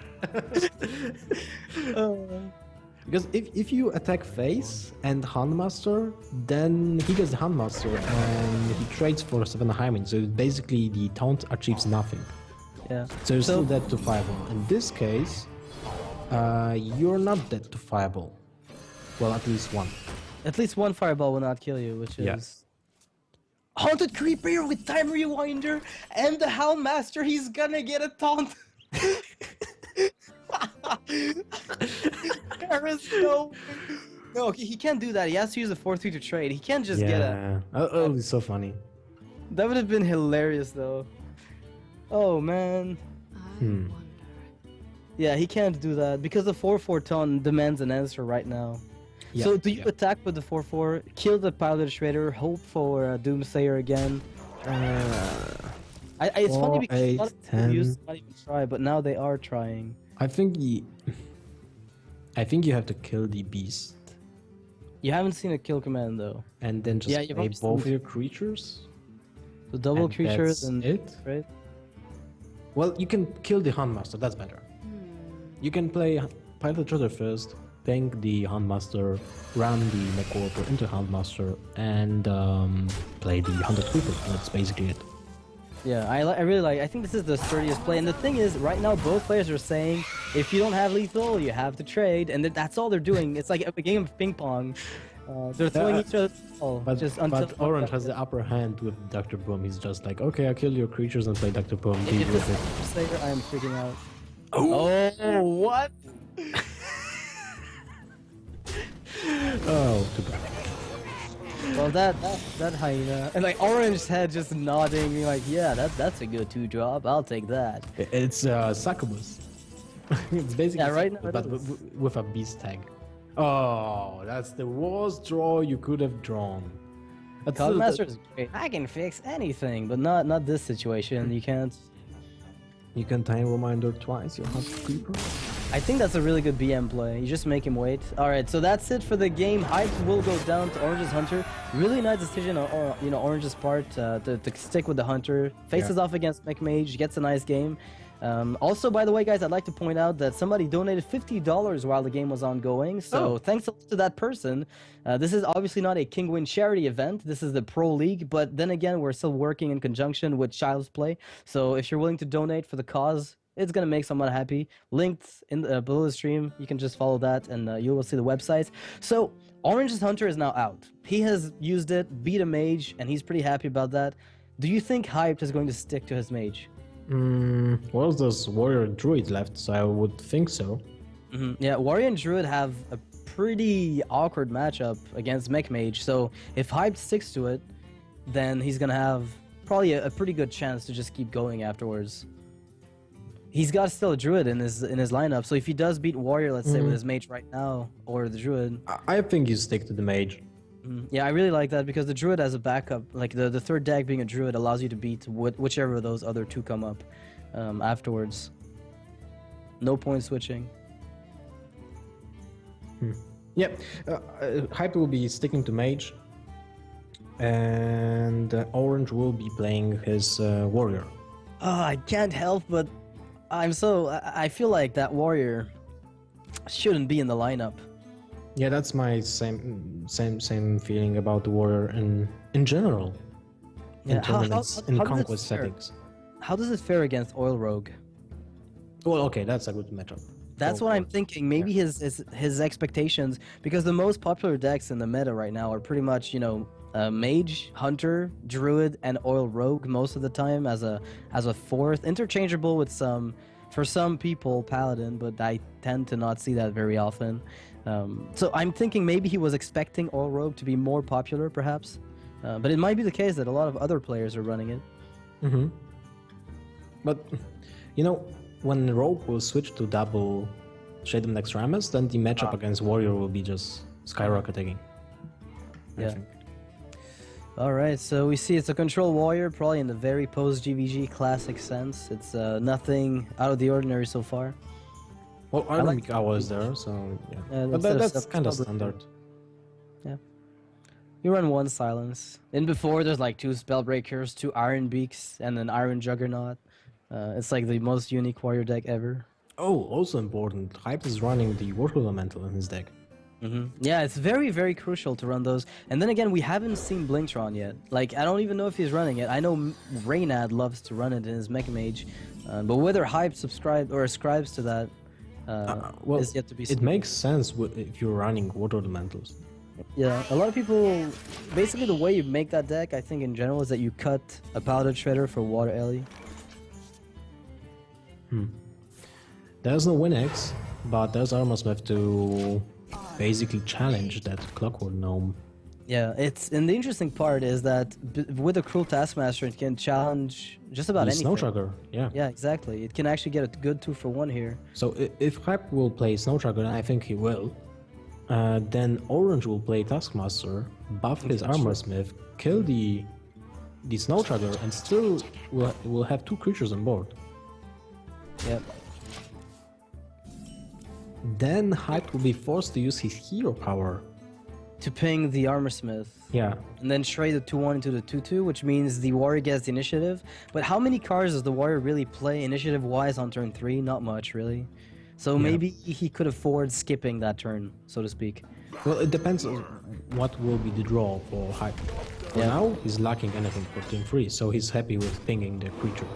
Because if you attack face and Handmaster, then he gets the Handmaster and he trades for Savannah Hyman. So basically the taunt achieves nothing.
Yeah.
So you're still dead to Fireball. In this case, you're not dead to Fireball. Well, at least one.
At least one fireball will not kill you, which is
Yeah.
Haunted Creeper with Time Rewinder and the Houndmaster. He's gonna get a taunt. There is no, he can't do that. He has to use a 4/3 to trade. He can't just get a.
Oh, it's so funny.
That would have been hilarious, though. Oh man.
Hmm.
Yeah, he can't do that because the 4/4 taunt demands an answer right now.
Yeah,
So do you attack with the 4/4, kill the Pilot Shredder, hope for Doomsayer again? It's funny because a
4,
lot of
8,
people
10.
used to not even try, but now they are trying.
I think you have to kill the beast
You haven't seen a kill command though.
and then just
Yeah, you've
play
obviously
both
seen-
your creatures.
The double
And
creatures
that's
and
it?
right?
Well, you can kill the Handmaster. That's better. You can play Pilot Shredder first, ping the Huntmaster, run the MechWarper into Huntmaster, and play the Hunted Creeper. That's basically it.
Yeah, I really like. I think this is the sturdiest play. And the thing is, right now both players are saying if you don't have lethal, you have to trade, and that's all they're doing. It's like a game of ping pong. They're throwing each other.
But Orange has the upper hand with Dr. Boom. He's just like, okay, I'll kill your creatures and play Dr. Boom. Deal with it.
Slayer, I am freaking out.
Oh, what? Oh, too bad.
Well, that hyena, and like Orange's head just nodding, like, yeah, that's a good 2-drop. I'll take that.
It's Succubus. It's basically
right now
but with a beast tag. Oh, that's the worst draw you could have drawn.
Cogmaster is great. I can fix anything, but not this situation. You can't.
You can time reminder twice. Your Hunted Creeper.
I think that's a really good BM play. You just make him wait. All right, so that's it for the game. Hype will go down to Orange's Hunter. Really nice decision on Orange's part to stick with the Hunter. Faces off against Mech Mage, gets a nice game. Also, by the way, guys, I'd like to point out that somebody donated $50 while the game was ongoing. So thanks to that person. This is obviously not a Kinguin charity event. This is the Pro League. But then again, we're still working in conjunction with Child's Play. So if you're willing to donate for the cause, it's going to make someone happy. Linked in below the stream. You can just follow that and you will see the websites. So Orange's Hunter is now out. He has used it, beat a mage, and he's pretty happy about that. Do you think Hyped is going to stick to his mage?
Well, there's Warrior and Druid left, so I would think so.
Yeah, Warrior and Druid have a pretty awkward matchup against Mech Mage, so if Hyped sticks to it, then he's gonna have probably a pretty good chance to just keep going afterwards. He's got still a Druid in his lineup, so if he does beat Warrior, let's say with his mage right now, or the Druid...
I think you stick to the mage.
Yeah, I really like that because the Druid as a backup, like the third deck being a Druid, allows you to beat whichever of those other two come up afterwards. No point switching.
Yep, Hype will be sticking to mage, and Orange will be playing his Warrior.
Oh, I can't help but I feel like that Warrior shouldn't be in the lineup.
Yeah, that's my same feeling about the Warrior in general.
Yeah,
in tournaments, in conquest settings.
How does it fare against Oil Rogue?
Well, okay, that's a good matchup.
That's what I'm thinking. Maybe his expectations, because the most popular decks in the meta right now are pretty much, Mage, Hunter, Druid, and Oil Rogue most of the time as a fourth, interchangeable with for some people, Paladin, but I tend to not see that very often. So I'm thinking maybe he was expecting Oil Rogue to be more popular, perhaps. But it might be the case that a lot of other players are running it.
But, when Rogue will switch to double Shade of Nextramus, then the matchup against Warrior will be just skyrocketing.
Yeah. Alright, so we see it's a control warrior, probably in the very post-GVG classic sense. It's nothing out of the ordinary so far.
Well, Iron Mikawa is there, so yeah. But that's kind of standard.
Yeah. You run one Silence. In before, there's like 2 Spellbreakers, 2 Iron Beaks, and an Iron Juggernaut. It's like the most unique warrior deck ever.
Oh, also important. Hype is running the Water Elemental in his deck.
Yeah, it's very, very crucial to run those. And then again, we haven't seen Blinktron yet. Like, I don't even know if he's running it. I know Reynad loves to run it in his Mech Mage, but whether Hype ascribes to that is yet to be seen.
It makes sense if you're running Water Elementals.
Yeah, a lot of people... Basically, the way you make that deck, I think, in general, is that you cut a Powder Shredder for Water Ellie.
There's no Winx, but there's Armorsmith to basically challenge that Clockwork Gnome.
Yeah, and the interesting part is that with a Cruel Taskmaster, it can challenge just about anything.
Snow Tracker, yeah.
Yeah, exactly. It can actually get a good 2-for-1 here.
So if Hype will play Snow Tracker, and I think he will, then Orange will play Taskmaster, buff his Armorsmith, kill the Snow Tracker, and still will have 2 creatures on board.
Yep.
Then Hype will be forced to use his hero power
to ping the Armorsmith.
Yeah.
And then trade the 2-1 into the 2-2, which means the warrior gets the initiative. But how many cards does the warrior really play initiative-wise on turn 3? Not much, really. So maybe he could afford skipping that turn, so to speak.
Well, it depends on what will be the draw for Hype. For now, he's lacking anything for turn 3, so he's happy with pinging the creature.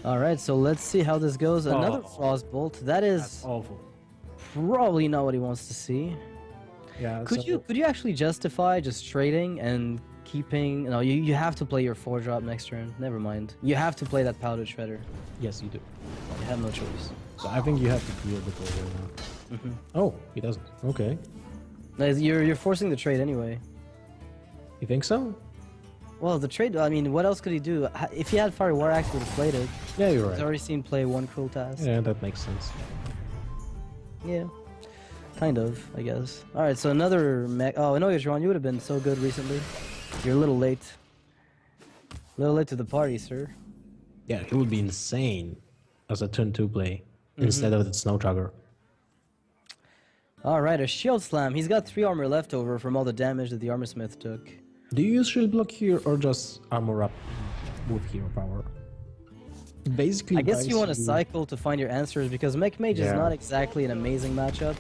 Alright, so let's see how this goes. Another Frostbolt. That's
awful.
Probably not what he wants to see.
Yeah.
Could you actually justify just trading and keeping... No, you have to play your 4-drop next turn. Never mind. You have to play that Powder Shredder.
Yes, you do.
You have no choice.
So I think you have to clear the goal now. Oh, he doesn't. Okay.
You're forcing the trade anyway.
You think so?
Well, the trade, I mean, what else could he do? If he had Fire War Axe, he would have played it.
Yeah, you're right.
He's already seen play 1 Cruel Task.
Yeah, that makes sense.
Yeah. Kind of, I guess. Alright, so another mech. Oh, I know you're Ron. You would have been so good recently. You're a little late. A little late to the party, sir.
Yeah, he would be insane as a turn 2 play instead of the Snow Chugger.
Alright, a Shield Slam. He's got 3 armor left over from all the damage that the Armor Smith took.
Do you use Shield Block here or just armor up with Hero Power? Basically,
I guess you want to cycle to find your answers because Mech Mage is not exactly an amazing matchup.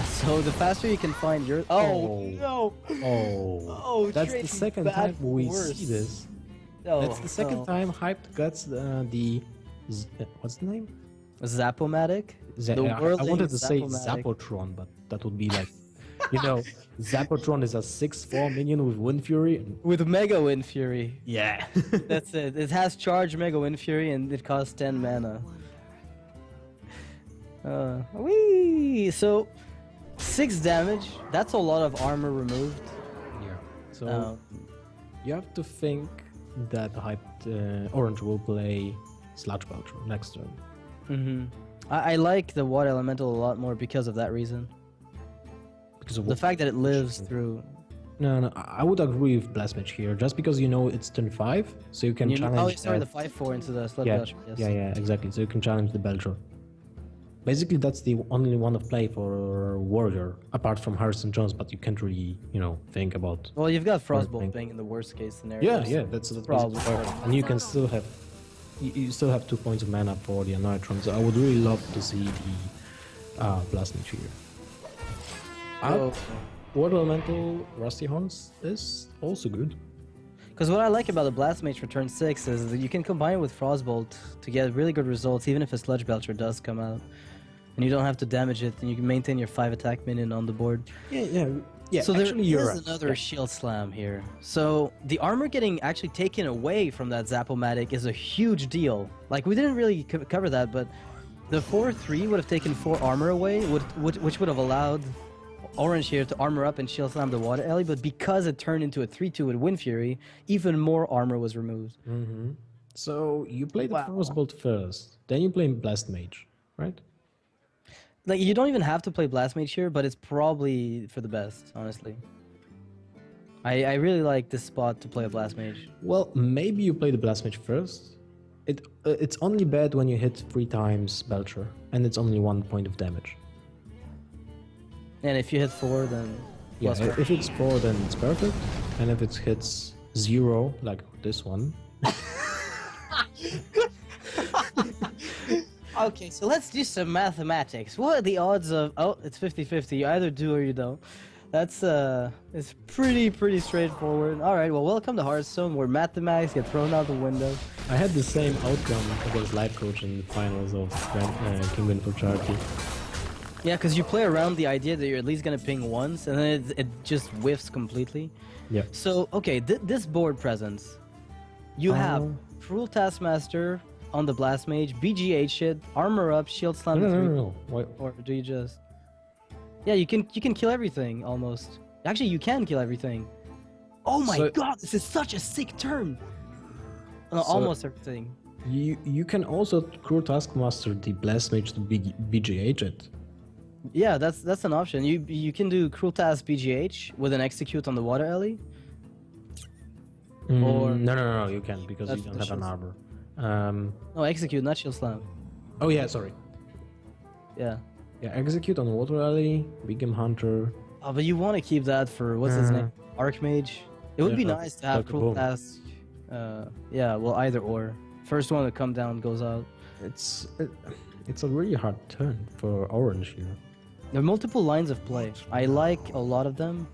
So the faster you can find your... Oh, no!
Oh, that's the second time we see this.
Oh,
that's the second time Hyped gets the... What's the name?
Zapomatic?
I wanted to say Zapotron, but that would be like... You know, Zapotron is a 6/4 minion with Wind Fury.
With Mega Wind Fury.
Yeah.
That's it. It has charged Mega Wind Fury and it costs 10 mana. Whee! So, 6 damage. That's a lot of armor removed.
Yeah. So, you have to think that Hyped Orange will play Sludge Belcher next turn.
I like the Water Elemental a lot more because of that reason. Because of the fact that it lives through.
No, I would agree with Blast Mage here, just because you know it's turn 5, so you can challenge.
Oh, sorry, the 5/4 into the Sludge Belcher. Yes.
Yeah, exactly. So you can challenge the Belcher. Basically, that's the only one of play for Warrior, apart from Harrison Jones, but you can't really, think about.
Well, you've got Frostbolt playing in the worst case scenario.
Yeah, that's the problem. And you can still have, you still have 2 points of mana for the Anitron. So I would really love to see the Blast Mage here. Water Elemental Rusty Horns is also good.
Because what I like about the Blast Mage for turn 6 is that you can combine it with Frostbolt to get really good results, even if a Sludge Belcher does come out. And you don't have to damage it, and you can maintain your 5 attack minion on the board.
Yeah.
So there is another Shield Slam here. So the armor getting actually taken away from that Zapomatic is a huge deal. Like, we didn't really cover that, but the 4/3 would have taken 4 armor away, which would have allowed Orange here to armor up and Shield Slam the Water Ellie, but because it turned into a 3/2 with Wind Fury, even more armor was removed.
So you play the Frostbolt first, then you play Blast Mage, right?
Like, you don't even have to play Blast Mage here, but it's probably for the best, honestly. I really like this spot to play a Blast Mage.
Well, maybe you play the Blast Mage first. It's only bad when you hit 3 times Belcher, and it's only 1 point of damage.
And if you hit 4, then...
Yeah, if it's 4, then it's perfect. And if it hits 0, like this one...
Okay, so let's do some mathematics. What are the odds of... Oh, it's 50-50. You either do or you don't. That's, it's pretty straightforward. Alright, well, welcome to Hearthstone, where mathematics get thrown out the window.
I had the same outcome against Life Coach in the finals of Kinguin for Charity.
Yeah, because you play around the idea that you're at least going to ping once, and then it just whiffs completely.
Yeah.
So, okay, this board presence. You have Cruel Taskmaster on the Blast Mage, BGH it, Armor Up, Shield Slam 3.
No. Why?
Or do you just... Yeah, you can kill everything, almost. Actually, you can kill everything. Oh my god, this is such a sick turn! No, almost everything.
You can also Cruel Taskmaster the Blast Mage to BGH it.
Yeah, that's an option. You can do Cruel Task BGH with an Execute on the Water Ellie.
Or no, you can't because you don't have an arbor.
No, Execute, not Shield Slam.
Oh yeah, sorry.
Yeah.
Yeah, Execute on Water Ellie, Beacon Hunter.
Oh, but you want to keep that for what's his name? Archmage. It would be nice to have Cruel Task. Yeah, well, either or. First one to come down goes out.
It's a really hard turn for Orange here.
There are multiple lines of play. I like a lot of them.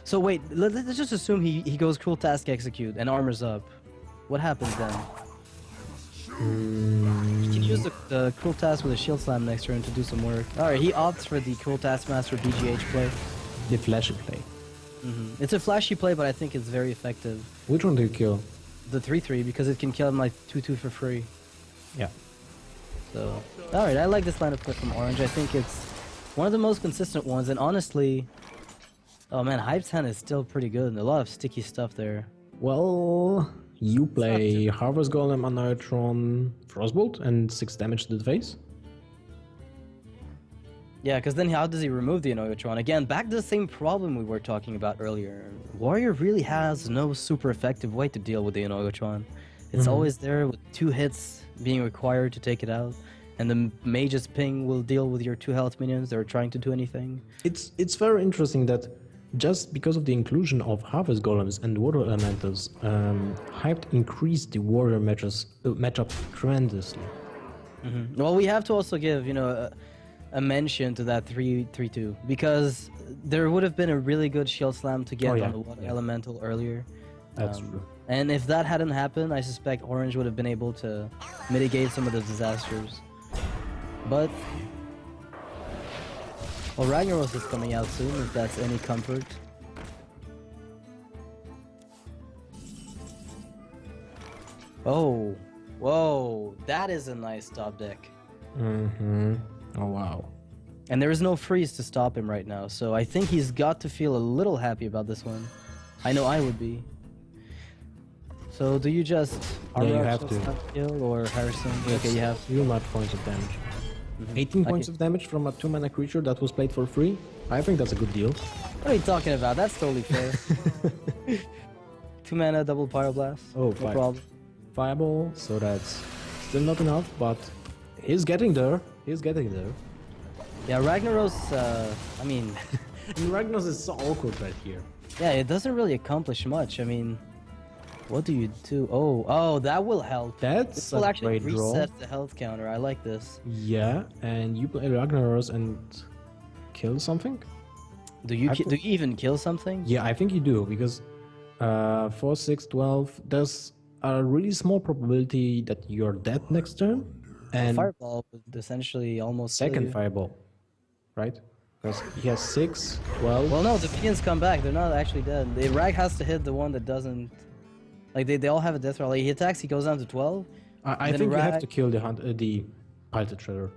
So wait, let's just assume he goes Cruel Task Execute and armors up. What happens then? He can use the Cruel Task with a Shield Slam next turn to do some work. Alright, he opts for the Cruel Taskmaster BGH play.
The flashy play.
It's a flashy play, but I think it's very effective.
Which one do you kill?
The 3-3, because it can kill him like 2-2 for free.
Yeah.
So, alright, I like this line of play from Orange. I think it's one of the most consistent ones, and honestly, oh man, Hype's hand is still pretty good. A lot of sticky stuff there.
Well, you play Harvest Golem, Annihilatron, Frostbolt, and 6 damage to the face.
Yeah, because then how does he remove the Annihilatron? Again, back to the same problem we were talking about earlier. Warrior really has no super effective way to deal with the Annihilatron. It's always there with 2 hits being required to take it out. And the Mage's Ping will deal with your 2 health minions that are trying to do anything.
It's very interesting that just because of the inclusion of Harvest Golems and Water Elementals, Hyped increased the Warrior matchup tremendously.
Well, we have to also give, you know, a mention to that 3-3-2, because there would have been a really good Shield Slam to get on the Water Elemental earlier.
That's true.
And if that hadn't happened, I suspect Orange would have been able to mitigate some of the disasters. But well, Ragnaros is coming out soon, if that's any comfort. Oh, whoa, that is a nice top deck.
Oh wow.
And there is no freeze to stop him right now, so I think he's got to feel a little happy about this one. I know I would be. So do you just
you have to
kill or Harrison? Okay, you have.
Real large points of damage. 18 points of damage from a 2-mana creature that was played for free. I think that's a good deal.
What are you talking about? That's totally fair. 2 mana double Pyroblast.
Oh,
no problem.
Fireball, so that's still not enough, but he's getting there. He's getting there.
Yeah, Ragnaros, I mean...
Ragnaros is so awkward right here.
Yeah, it doesn't really accomplish much. I mean, what do you do? Oh, that will help.
This
will
a
actually
great
reset
draw.
the health counter. I like this.
Yeah, and you play Ragnaros and kill something?
Do you even kill something?
Yeah, I think you do, because 4, 6, 12, there's a really small probability that you're dead next turn. And
Fireball would essentially almost kill
second
you.
Fireball, right? Because he has 6, 12.
Well, no, the minions come back. They're not actually dead. The Rag has to hit the one that doesn't... Like, they all have a death roll. Like, he attacks, he goes down to 12.
I think you have to kill the Pilot Shredder.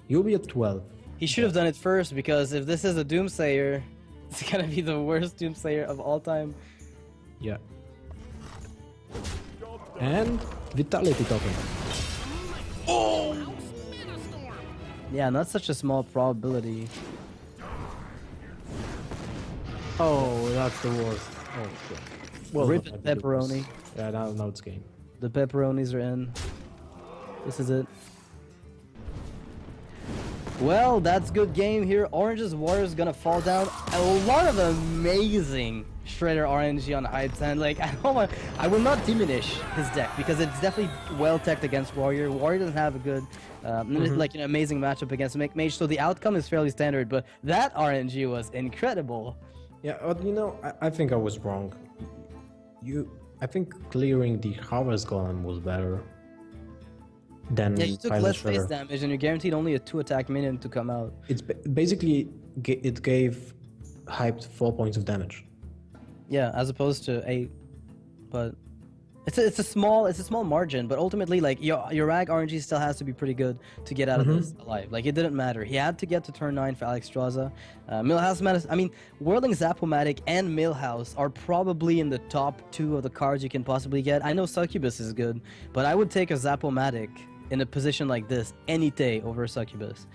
You'll be at 12.
He should have done it first, because if this is a Doomsayer, it's gonna be the worst Doomsayer of all time.
Yeah. And Vitality Token.
Yeah, not such a small probability.
Oh, that's the worst. Oh, shit. Well,
Rip it, pepperoni.
Yeah, now it's game.
The pepperonis are in. This is it. Well, that's good game here. Orange's Warrior is gonna fall down. A lot of amazing Shredder RNG on Hype's hand. Like, I will not diminish his deck, because it's definitely well teched against Warrior. Warrior doesn't have a good, like an amazing matchup against Mage, so the outcome is fairly standard. But that RNG was incredible.
Yeah, but you know, I think I was wrong. I think clearing the Harvest Golem was better than
Yeah, you took
Pilot
less face
Shredder.
damage, and you're guaranteed only a 2-attack minion to come out.
It's basically it gave Hyped 4 points of damage.
Yeah, as opposed to 8. But it's a small margin, but ultimately, like, your Rag RNG still has to be pretty good to get out of this alive. Like, it didn't matter. He had to get to turn 9 for Alex Straza. Millhouse, I mean, Whirling Zap-O-Matic and Millhouse are probably in the top 2 of the cards you can possibly get. I know Succubus is good, but I would take a Zap-O-Matic in a position like this any day over a Succubus.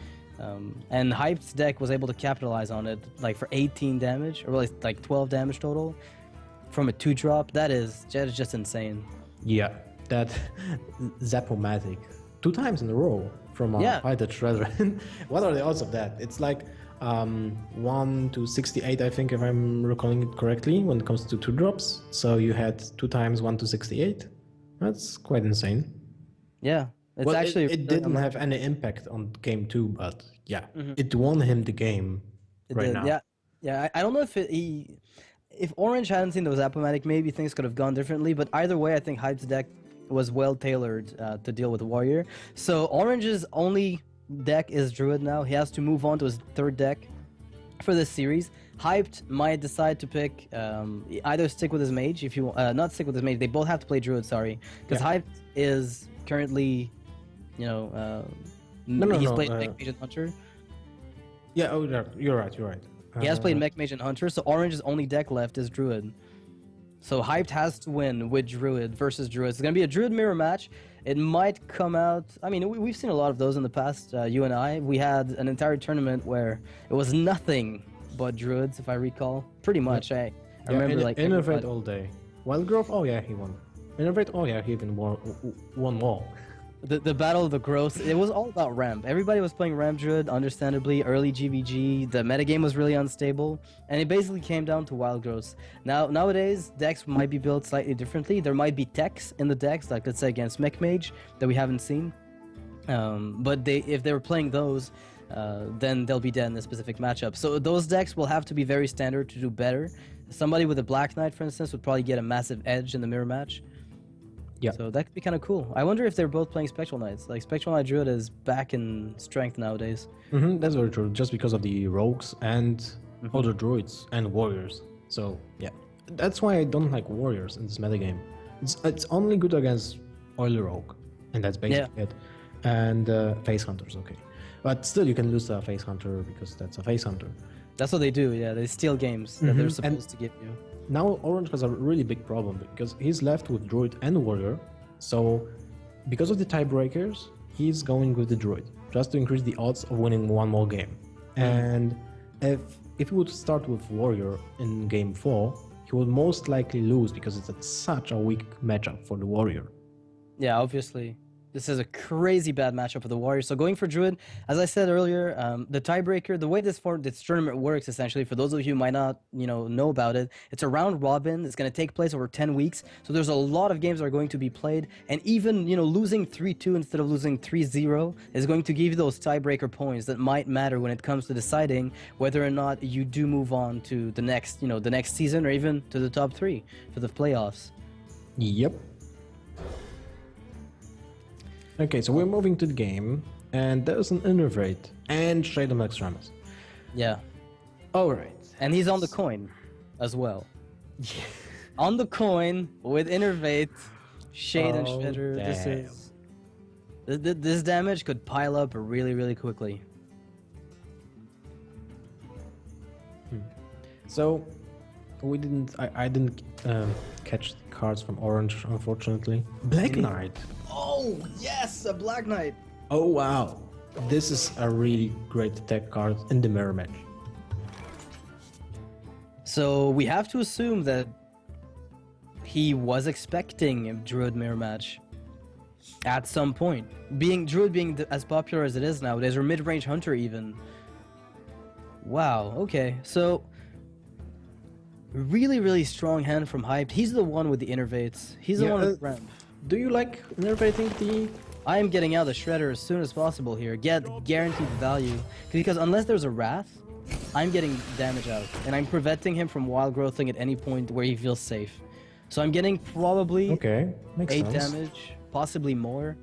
And Hype's deck was able to capitalize on it, like, for 18 damage, or like 12 damage total from a 2-drop. That is just insane.
Yeah, that Zap-O-Matic 2 times in a row from a Pilot Shredder. What are the odds of that? It's like 1 to 68, I think, if I'm recalling it correctly, when it comes to 2 drops. So you had 2 times 1 to 68. That's quite insane.
Yeah, it's
Well,
actually
it didn't have any impact on game 2, but yeah, it won him the game
it
right
did.
now.
Yeah, yeah. I don't know if if Orange hadn't seen those Appomatic, maybe things could have gone differently. But either way, I think Hype's deck was well tailored to deal with Warrior. So Orange's only deck is Druid now. He has to move on to his third deck for this series. Hyped might decide to pick either stick with his mage if you not stick with his mage. They both have to play Druid. Sorry, because Hyped is currently, he's played Mech Mage and Hunter.
Yeah, oh, you're right.
He has played Mech Mage and Hunter, so Orange's only deck left is Druid. So Hyped has to win with Druid versus Druid. It's going to be a Druid mirror match. It might come out... I mean, we've seen a lot of those in the past, you and I. We had an entire tournament where it was nothing but Druids, if I recall. Pretty much. I remember like...
Innovate all day. Wildgrove, oh yeah, he won. Innovate, oh yeah, he even won more.
The Battle of the Growth, it was all about ramp. Everybody was playing ramp Druid, understandably. Early GVG, the metagame was really unstable, and it basically came down to wild growths. Nowadays, decks might be built slightly differently. There might be techs in the decks, like let's say against Mech Mage, that we haven't seen. But if they were playing those, then they'll be dead in this specific matchup. So those decks will have to be very standard to do better. Somebody with a Black Knight, for instance, would probably get a massive edge in the mirror match.
Yeah.
So that could be kind of cool. I wonder if they're both playing Spectral Knights. Like, Spectral Knight Druid is back in strength nowadays.
That's very true. Just because of the rogues and other druids and warriors. So, yeah. That's why I don't like warriors in this metagame. It's only good against oil rogue. And that's basically it. And face hunters, okay. But still, you can lose a face hunter because that's a face hunter.
That's what they do, yeah. They steal games that they're supposed to give you.
Now Orange has a really big problem because he's left with Druid and Warrior. So because of the tiebreakers, he's going with the Druid just to increase the odds of winning one more game. And if he would start with Warrior in game 4, he would most likely lose because it's such a weak matchup for the Warrior.
Yeah, obviously. This is a crazy bad matchup for the Warriors. So going for Druid, as I said earlier, the tiebreaker, the way this tournament works, essentially, for those of you who might not, know about it, it's a round robin. It's going to take place over 10 weeks. So there's a lot of games that are going to be played. And even, losing 3-2 instead of losing 3-0 is going to give you those tiebreaker points that might matter when it comes to deciding whether or not you do move on to the next, the next season or even to the top 3 for the playoffs.
Yep. Okay, so we're moving to the game, and there's an Innervate and Shadow Extremis.
Yeah.
Alright.
And he's on the coin as well. On the coin with Innervate, Shade and Shredder. This damage could pile up really, really quickly.
So, I didn't catch cards from Orange, unfortunately. Black Knight.
Oh, yes, a Black Knight.
Oh, wow. This is a really great attack card in the mirror match.
So we have to assume that he was expecting a Druid mirror match at some point. Druid being as popular as it is nowadays, or mid-range Hunter even. Wow, okay. So, really, really strong hand from Hyped. He's the one with the Innervates. He's the one with the ramp.
Do you like Innervating the...
I am getting out the Shredder as soon as possible here. Get guaranteed value. Because unless there's a Wrath, I'm getting damage out. And I'm preventing him from wild growthing at any point where he feels safe. So I'm getting probably 8 damage, possibly more.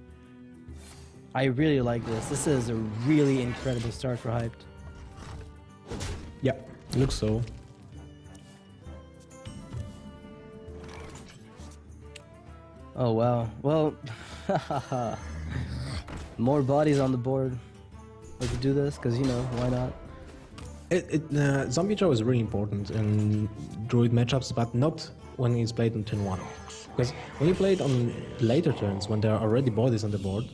I really like this. This is a really incredible start for Hyped.
Yeah, looks so.
Oh wow. Well, more bodies on the board. Let's do this, because why not?
Zombie Joe is really important in Druid matchups, but not when he's played on turn 1. Because when you play it on later turns, when there are already bodies on the board,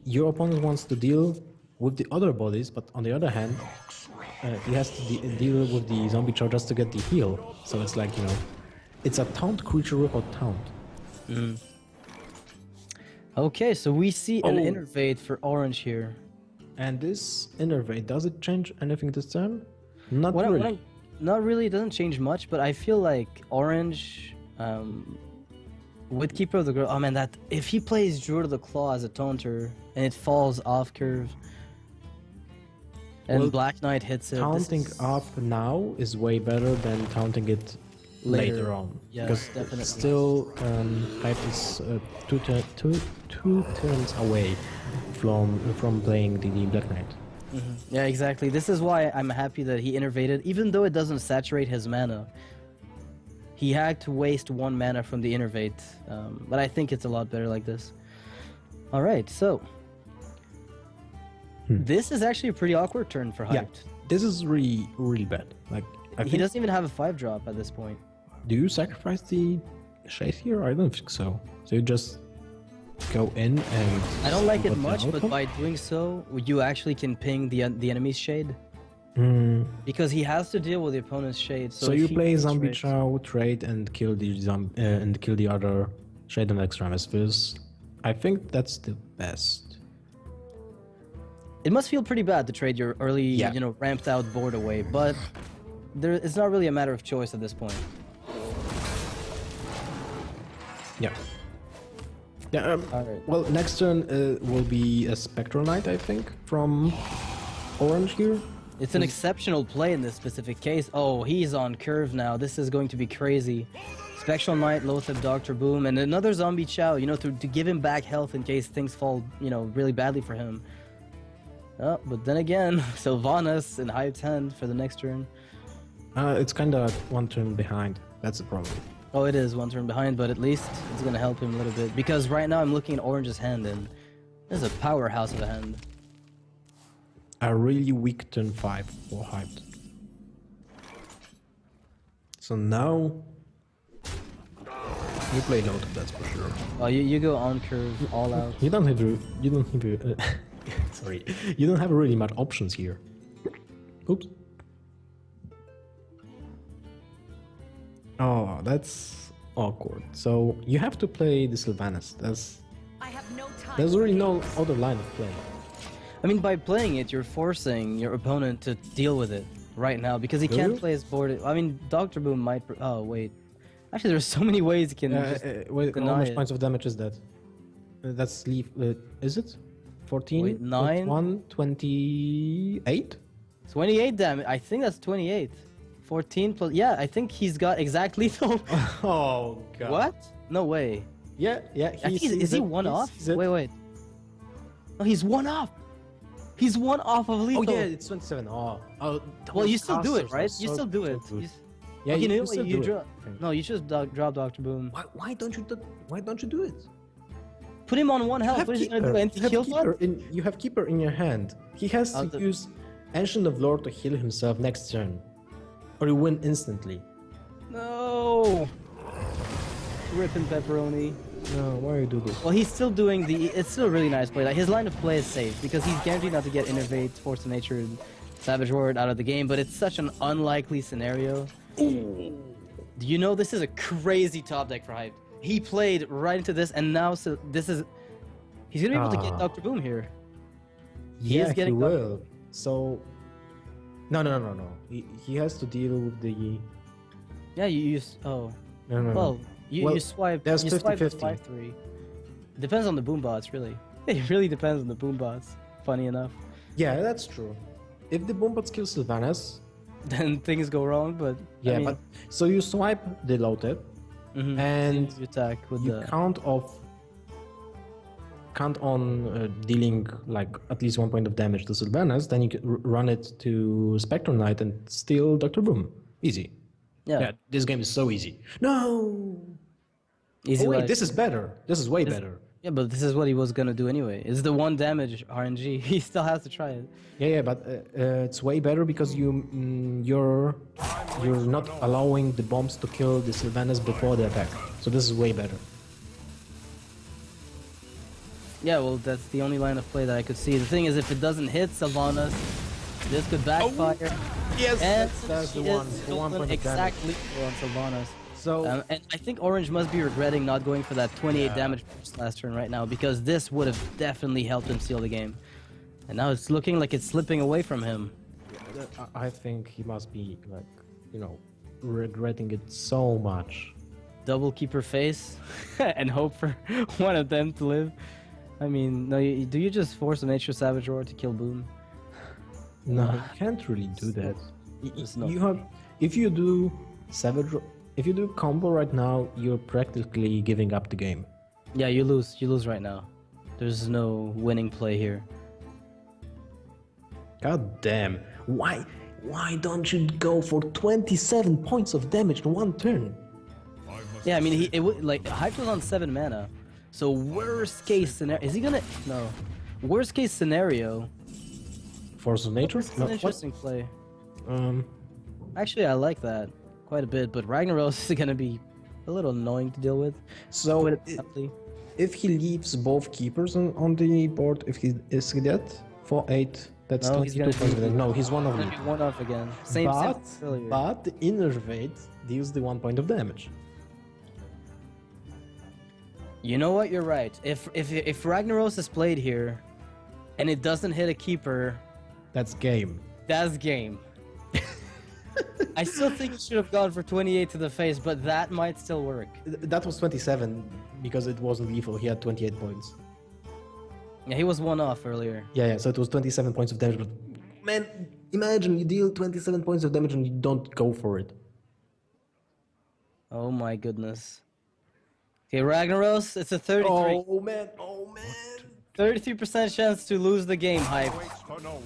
your opponent wants to deal with the other bodies, but on the other hand, he has to deal with the Zombie Joe just to get the heal. So it's like, it's a taunt creature without taunt.
Okay, so we see an Innervate for Orange here.
And this Innervate, does it change anything this turn? Not really.
Not really, it doesn't change much, but I feel like Orange With Keeper of the Grove, oh man, that if he plays Druid of the Claw as a taunter and it falls off curve, and
Well,
Black Knight hits it,
Taunting up now is way better than taunting it later on.
Yes,
because
definitely.
still, Hype is two turns away from playing the Black Knight.
Yeah, exactly. This is why I'm happy that he innervated, even though it doesn't saturate his mana. He had to waste 1 mana from the innervate, but I think it's a lot better like this. All right, so this is actually a pretty awkward turn for Hyped.
Yeah, this is really bad. Like I
He
think,
doesn't even have a 5-drop at this point.
do you sacrifice the Shade here? I don't think so. So you just go in and.
I don't like it
put the
much, but
outcome?
by doing so, you actually can ping the enemy's Shade. Because he has to deal with the opponent's Shade.
So
if
you
he
play
pings
Zombie
Shade-
Chow, trade, and kill the other Shade and Extremis. Because I think that's the best.
It must feel pretty bad to trade your early,
Yeah.
ramped out board away, but it's not really a matter of choice at this point.
Yeah. Yeah.
Alright.
Well, next turn will be a Spectral Knight, I think, from Orange here.
It's an exceptional play in this specific case. Oh, he's on curve now. This is going to be crazy. Spectral Knight, Lothep, Dr. Boom, and another Zombie Chow, to give him back health in case things fall, really badly for him. Oh, but then again, Sylvanas in Hype's hand for the next turn.
It's kind of 1 turn behind. That's the problem.
Oh, it is 1 turn behind, but at least it's going to help him a little bit. Because right now I'm looking at Orange's hand, and this is a powerhouse of a hand.
A really weak turn 5 for Hyped. So now you play Lothep, that's for sure.
Oh, you go on curve, all out.
You don't have sorry, you don't have really much options here. Oops. Oh, that's awkward. So you have to play the Sylvanas.
I have no time.
There's really no other line of play.
I mean, by playing it, you're forcing your opponent to deal with it right now because he can't
you?
play his board. I mean, Dr. Boom might. Oh, wait. Actually, there's so many ways he can just
Wait, how
deny
much
it.
points of damage is that? That's leave. Is it 14?
Wait, 9?
1, 28?
28 damage. I think that's 28. 14 plus. Yeah, I think he's got exact lethal.
Oh god.
What? No way.
Yeah.
I think is he one off? Wait. Oh, he's one off. He's one off of
Oh
lethal.
yeah, it's 27. Oh.
Well, you still do it,
casters are
right? You
so-
still do
so
it.
good.
You
Yeah,
okay,
you
know
can
what,
still
you
do it,
drop.
I think.
No, you just drop Dr. Boom.
Why don't you do it?
Put him on 1 health.
Have
What is he gonna do?
Keeper.
Anti-kill bot?
You have Keeper in your hand. He has to use Ancient of Lore to heal himself next turn. Or you win instantly.
No. Ripping pepperoni.
No, why you do this?
Well, he's still doing the. It's still a really nice play. Like his line of play is safe because he's guaranteed not to get Innervate, Force of Nature, and Savage Ward out of the game. But it's such an unlikely scenario. Do you know this is a crazy top deck for Hype? He played right into this, and now this is. He's gonna be able to get Dr. Boom here. He is getting
he will. So, no. He has to deal with the.
Yeah, you use. Oh.
No.
Well, you
Well,
swipe.
there's
You swipe the
50-50.
5-3. Depends on the boom bots, really. It really depends on the boom bots. Funny enough.
Yeah, that's true. If the Bombot kills Sylvanas,
Then things go wrong, but
yeah,
I mean,
but so you swipe the Lothep
mhm.
and
you attack with
you
the.
count on dealing like at least 1 point of damage to Sylvanas, then you can run it to Spectral Knight and steal Dr. Boom. Easy. Yeah, this game is so easy. No.
Easy
Oh wait,
life.
this is better. This is way better.
Yeah, but this is what he was gonna do anyway. It's the 1 damage RNG. He still has to try it.
Yeah, but it's way better because you're not allowing the bombs to kill the Sylvanas before the attack. So this is way better.
Yeah, well, that's the only line of play that I could see. The thing is, if it doesn't hit Sylvanas, this could backfire.
Yes,
And
that's the
she
one.
is
The 1
stolen
point of damage.
exactly on Sylvanas.
So
And I think Orange must be regretting not going for that 28 damage burst last turn right now, because this would have definitely helped him steal the game. And now it's looking like it's slipping away from him.
I think he must be like, regretting it so much.
double keeper face and hope for one of them to live. I mean, no, do you just force a Nature Savage Roar to kill Boom?
No, you can't really do that.
It's not-
You have, if you do if you do combo right now, you're practically giving up the game.
Yeah, you lose. You lose right now. There's no winning play here.
God damn! Why don't you go for 27 points of damage in one turn?
Yeah, I mean, like Hype was on 7 mana, so worst case scenario. Is he gonna? No. Worst case scenario.
Force of Nature?
It's an interesting play.
Um,
Actually, I like that quite a bit, but Ragnaros is gonna be a little annoying to deal with.
so
Put it simply.
if he leaves both keepers on the board, if he is dead for 8, that's
No, he's
22
gonna
points.
do-
No, he's one of
Gonna
them.
be one off again. Same
But,
as earlier.
but the Innervate deals the 1 point of damage.
You know what? You're right. If Ragnaros is played here, and it doesn't hit a keeper,
That's game.
that's game. I still think it should have gone for 28 to the face, but that might still work.
That was 27 because it wasn't lethal. He had 28 points.
Yeah, he was one off earlier.
Yeah, so it was 27 points of damage. But man, imagine you deal 27 points of damage and you don't go for it.
Oh my goodness. Okay, Ragnaros, it's a 33.
Oh man,
33% chance to lose the game, Hype.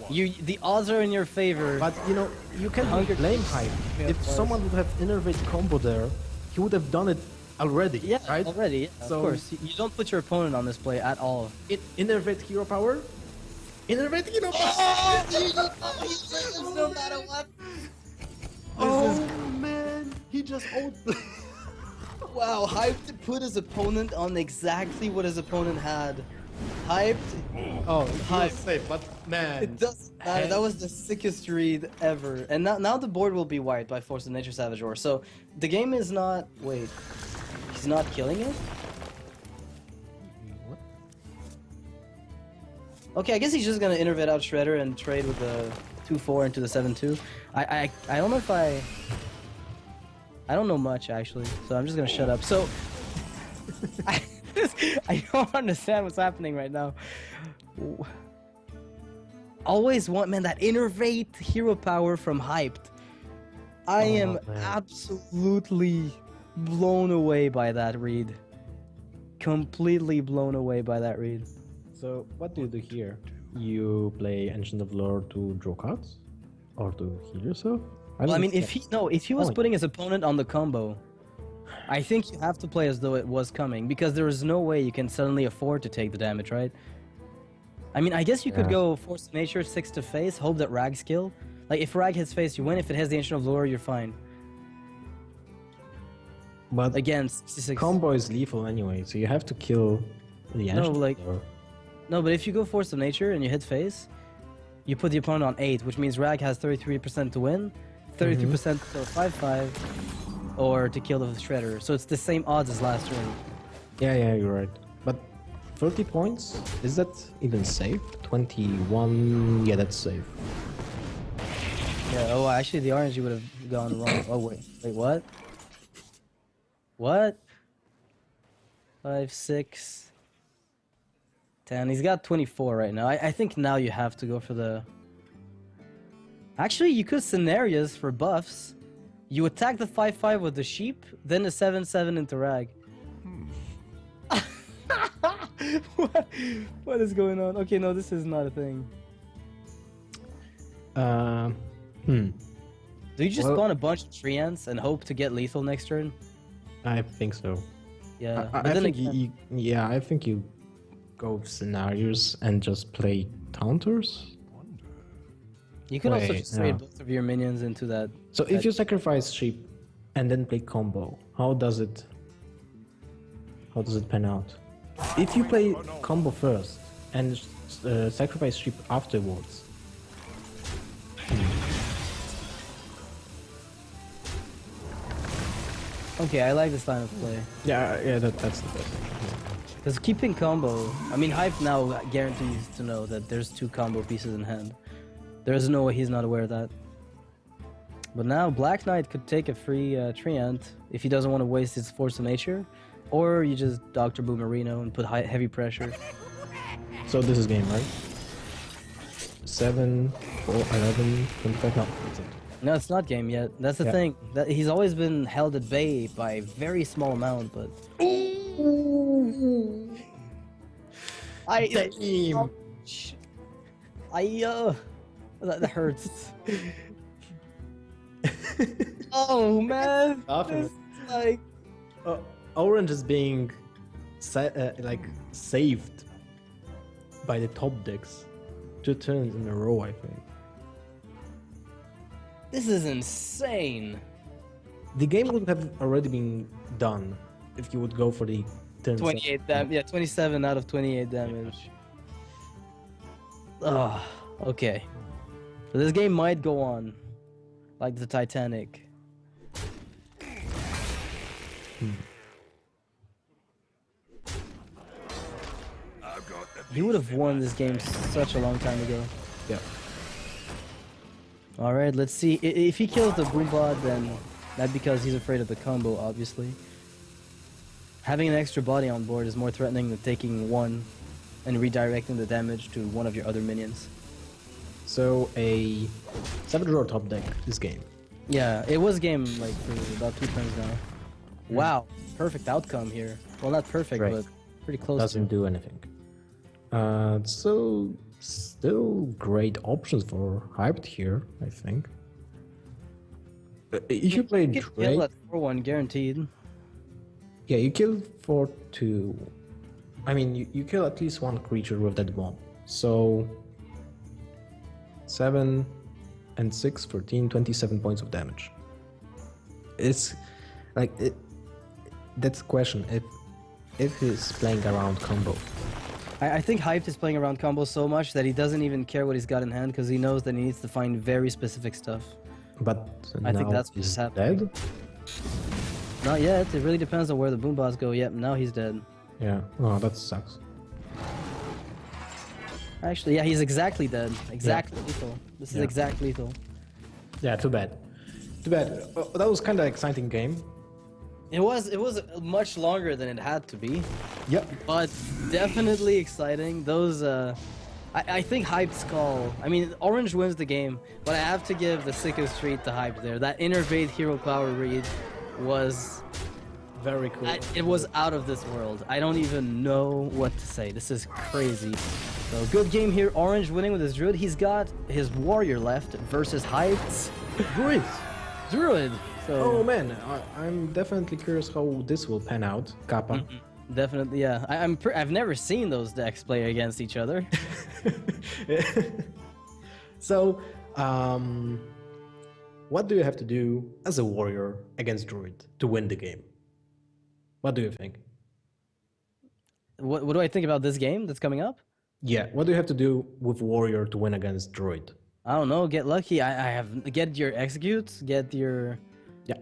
The odds are in your favor.
But you know, you can't
Hunger
blame Hype.
Yeah,
If
of course.
someone would have Innervate combo there, he would have done it already,
Yeah,
right?
already. Yeah,
So-
of course. You don't put your opponent on this play at all.
Innervate hero power? Innervate hero power!
No matter what.
Oh man, he just owed.
Wow, Hyped put his opponent on exactly what his opponent had. Hyped.
Oh, he
Hype.
was safe, but man.
It doesn't matter. That was the sickest read ever. And now the board will be wiped by Force of Nature Savage Roar. So the game is not. Wait. He's not killing it?
What?
Okay, I guess he's just gonna innervate out Shredder and trade with the 2/4 into the 7/2. I don't know if I don't know much actually, so I'm just gonna shut up. So I don't understand what's happening right now. Always want, man, that innervate hero power from Hyped. I am
man.
absolutely blown away by that read. Completely blown away by that read.
So, what do you do here? You play Ancient of Lore to draw cards? Or to heal yourself?
Well, I mean,
understand.
if he was
Point.
putting his opponent on the combo, I think you have to play as though it was coming, because there is no way you can suddenly afford to take the damage, right? I mean, I guess you could
Yeah.
go Force of Nature 6 to face, hope that Rag's kill. Like, if Rag hits face, you win. If it has the Ancient of Lore, you're fine.
But
Again, 66.
combo is lethal anyway, so you have to kill the Ancient of
like-
Lore.
No, but if you go Force of Nature and you hit face, you put the opponent on 8, which means Rag has 33% to win, 33% to kill 5/5, or to kill the Shredder. So it's the same odds as last turn.
Yeah, you're right. But 30 points? Is that even safe? 21? Yeah, that's safe.
Yeah, oh, actually, the RNG would have gone wrong. Oh, wait, what? What? 5, 6, 10. He's got 24 right now. I think now you have to go for the... Actually, you could scenarios for buffs. You attack the 5/5 with the sheep, then the 7/7 into Rag. What is going on? Okay, no, this is not a thing. Do you just
Well-
spawn a bunch of tree ants and hope to get lethal next turn?
I think so.
Yeah,
I
but then
think
again,
I think you go with scenarios and just play counters.
you can also
wait,
just trade
yeah.
both of your minions into that.
So if you sacrifice sheep and then play combo, how does it pan out? If you play combo first and sacrifice sheep afterwards,
Okay, I like this line of play.
yeah, that's the best.
Because keeping combo, I mean, Hype now guarantees to know that there's 2 combo pieces in hand. There's no way he's not aware of that. But now Black Knight could take a free Treant if he doesn't want to waste his Force of Nature, or you just Dr. Boomerino and put heavy pressure.
So this is game, right? 7, 4, 11, 25. No, that's it.
No, it's not game yet. That's the
Yeah.
thing. That he's always been held at bay by a very small amount, but
Damn.
That hurts. Oh man,
Laughing.
this is like
Orange is being saved by the top decks 2 turns in a row, I think.
this is insane.
The game would have already been done if you would go for the turn
28 damage. Yeah, 27 out of 28 damage. Oh, okay. So this game might go on like the Titanic. He would have won this game such a long time ago.
Yeah.
All right, let's see. If he kills the Boombot, then that's because he's afraid of the combo, obviously. Having an extra body on board is more threatening than taking one and redirecting the damage to one of your other minions.
So a 7-draw top deck this game.
Yeah, it was game like for about 2 turns now. Wow, perfect outcome here. Well, not perfect,
Right.
but pretty close.
Doesn't do anything. So still great options for Hyped here, I think. If you play
You can kill
Drake,
at 4-1 guaranteed.
yeah, you kill for 2. I mean, you kill at least 1 creature with that bomb. So 7 and 6, 14, 27 points of damage. It's like that's the question. If he's playing around combo.
I think Hyped is playing around combos so much that he doesn't even care what he's got in hand because he knows that he needs to find very specific stuff.
But
I think
now
that's what's
he's
happening.
dead.
Not yet. It really depends on where the Boombots go. Yep, now he's dead.
Yeah. Oh, that sucks.
Actually, yeah, he's exactly dead. Exactly lethal. This is
Yeah.
exact lethal.
Yeah. Too bad. Too bad. That was kind of exciting game.
It was much longer than it had to be,
Yep.
but definitely exciting. Those I think Hyped's call. I mean, Orange wins the game, but I have to give the sickest treat to Hype there. That Innervate Hero Power read was
Very cool.
it was out of this world. I don't even know what to say. This is crazy. So good game here. Orange winning with his Druid. He's got his Warrior left versus Hype's
Druid.
Druid. So
Oh man, I'm definitely curious how this will pan out. Kappa.
definitely, yeah. I've never seen those decks play against each other.
So, what do you have to do as a warrior against Druid to win the game? What do you think?
What do I think about this game that's coming up?
Yeah, what do you have to do with warrior to win against Druid?
I don't know. Get lucky. I have get your executes. Get your.
Yeah,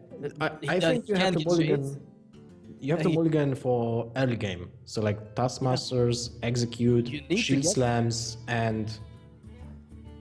He
I think you have
can't
to
get shades.
mulligan. You have to mulligan for early game. So like Taskmasters, Execute,
You need to
Shield
get-
Slams, and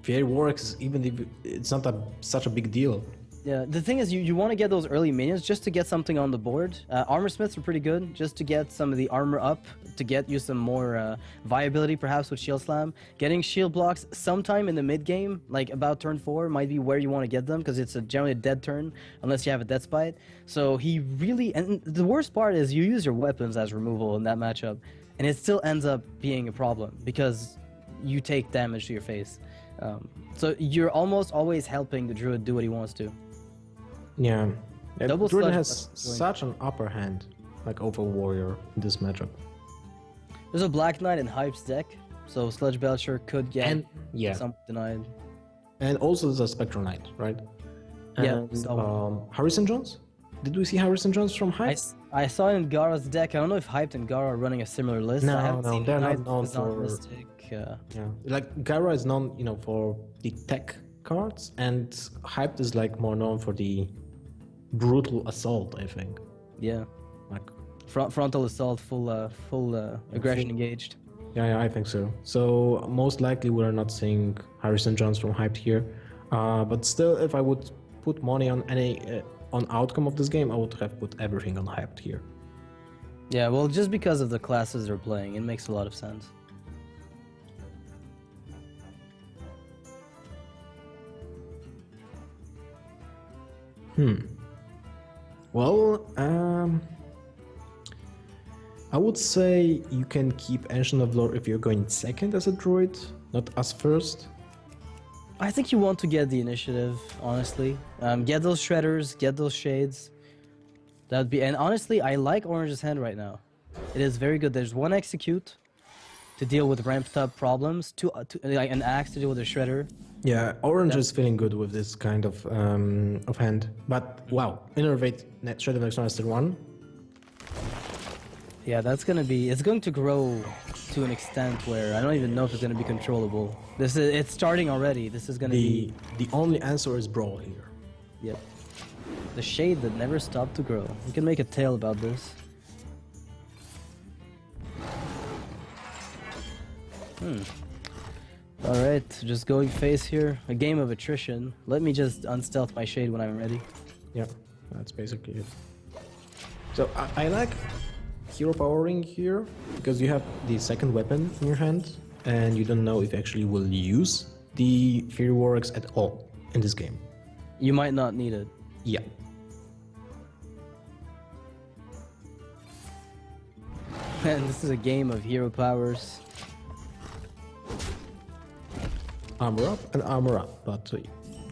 Fairy works even if it's not such a big deal.
Yeah, the thing is, you want to get those early minions just to get something on the board. Armor Smiths are pretty good, just to get some of the armor up, to get you some more viability, perhaps with Shield Slam. Getting shield blocks sometime in the mid game, like about turn 4, might be where you want to get them, because it's generally a dead turn, unless you have a Death Spite. So he really, and the worst part is you use your weapons as removal in that matchup, and it still ends up being a problem, because you take damage to your face. So you're almost always helping the Druid do what he wants to.
Yeah.
Double
Druid
sludge
has
is going.
such an upper hand, like over Warrior in this matchup.
There's a Black Knight in Hype's deck, so Sludge Belcher could get
And yeah,
some denied.
and also there's a Spectral Knight, right?
Yeah,
And,
so-
Harrison Jones. Did we see Harrison Jones from Hype?
I saw it in Gara's deck. I don't know if Hyped and Gara are running a similar list.
No,
I haven't
no,
seen
they're not
Hyped
known
design
for-
Mystic,
Yeah, like Gara is known, for the tech cards, and Hyped is like more known for the brutal assault. I think.
yeah.
Like,
Frontal assault, full aggression engaged.
yeah, I think so. So most likely we're not seeing Harrison Jones from Hyped here, but still, if I would put money on any on outcome of this game, I would have put everything on hyped here.
Yeah, well, just because of the classes they're playing, it makes a lot of sense.
Well, I would say you can keep Ancient of Lore if you're going second as a druid, not as first.
I think you want to get the initiative, honestly. Get those shredders, get those shades. That'd be, and honestly, I like Orange's hand right now. It is very good. There's one execute to deal with ramped up problems, like an axe to deal with a shredder.
Yeah, Orange is feeling good with this kind of hand. But wow, Innervate Shredder next Master 1.
Yeah, that's gonna be. It's going to grow to an extent where I don't even know if it's gonna be controllable. It's starting already. This is gonna be.
The only answer is Brawl here.
Yep. The shade that never stopped to grow. We can make a tale about this. Alright, just going face here. A game of attrition. Let me just unstealth my shade when I'm ready.
Yeah, that's basically it. So I like hero powering here because you have the second weapon in your hand and you don't know if you actually will use the Fireworks at all in this game.
You might not need it.
Yeah.
And this is a game of hero powers.
Armor up and armor up, but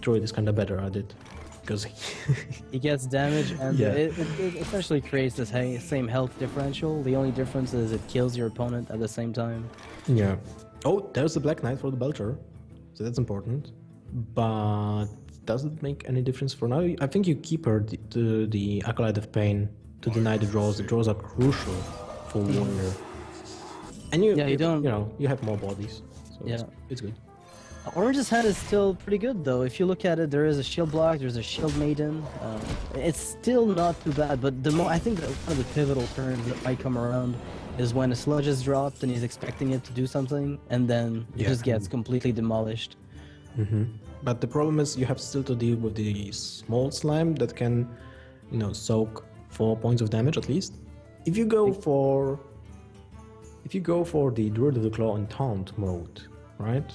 Druid is kind of better at it because
He gets damage and
Yeah.
it essentially creates this same health differential. The only difference is it kills your opponent at the same time.
yeah. Oh, there's the Black Knight for the Belcher, so that's important. But does it make any difference for now? I think you keep her to the Acolyte of Pain to deny the draws. The draws are crucial for Warrior. And you
don't-
you know, you have more bodies, so
Yeah.
it's good.
Orange's hand is still pretty good though. If you look at it, there is a shield block, there's a shield maiden. It's still not too bad, but I think that one of the pivotal turns that might come around is when a sludge is dropped and he's expecting it to do something, and then it
Yeah.
just gets completely demolished.
But the problem is you have still to deal with the small slime that can, you know, soak 4 points of damage at least. If you go for the Druid of the Claw and Taunt mode, right?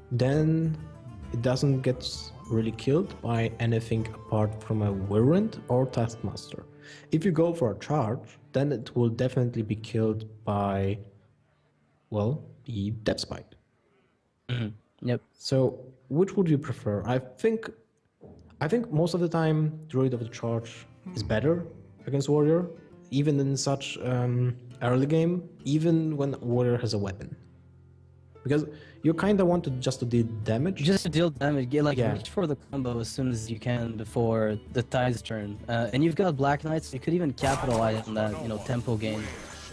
Then it doesn't get really killed by anything apart from a Whirlwind or Taskmaster. If you go for a charge, then it will definitely be killed by, well, the Depth Spike.
Yep.
So, which would you prefer? I think most of the time, Druid of the Charge is better against Warrior, even in such early game, even when Warrior has a weapon, because you kind of want to just to deal damage.
Just to deal damage,
Yeah.
reach for the combo as soon as you can before the tide's turn. And you've got Black Knights, you could even capitalize on that, tempo gain.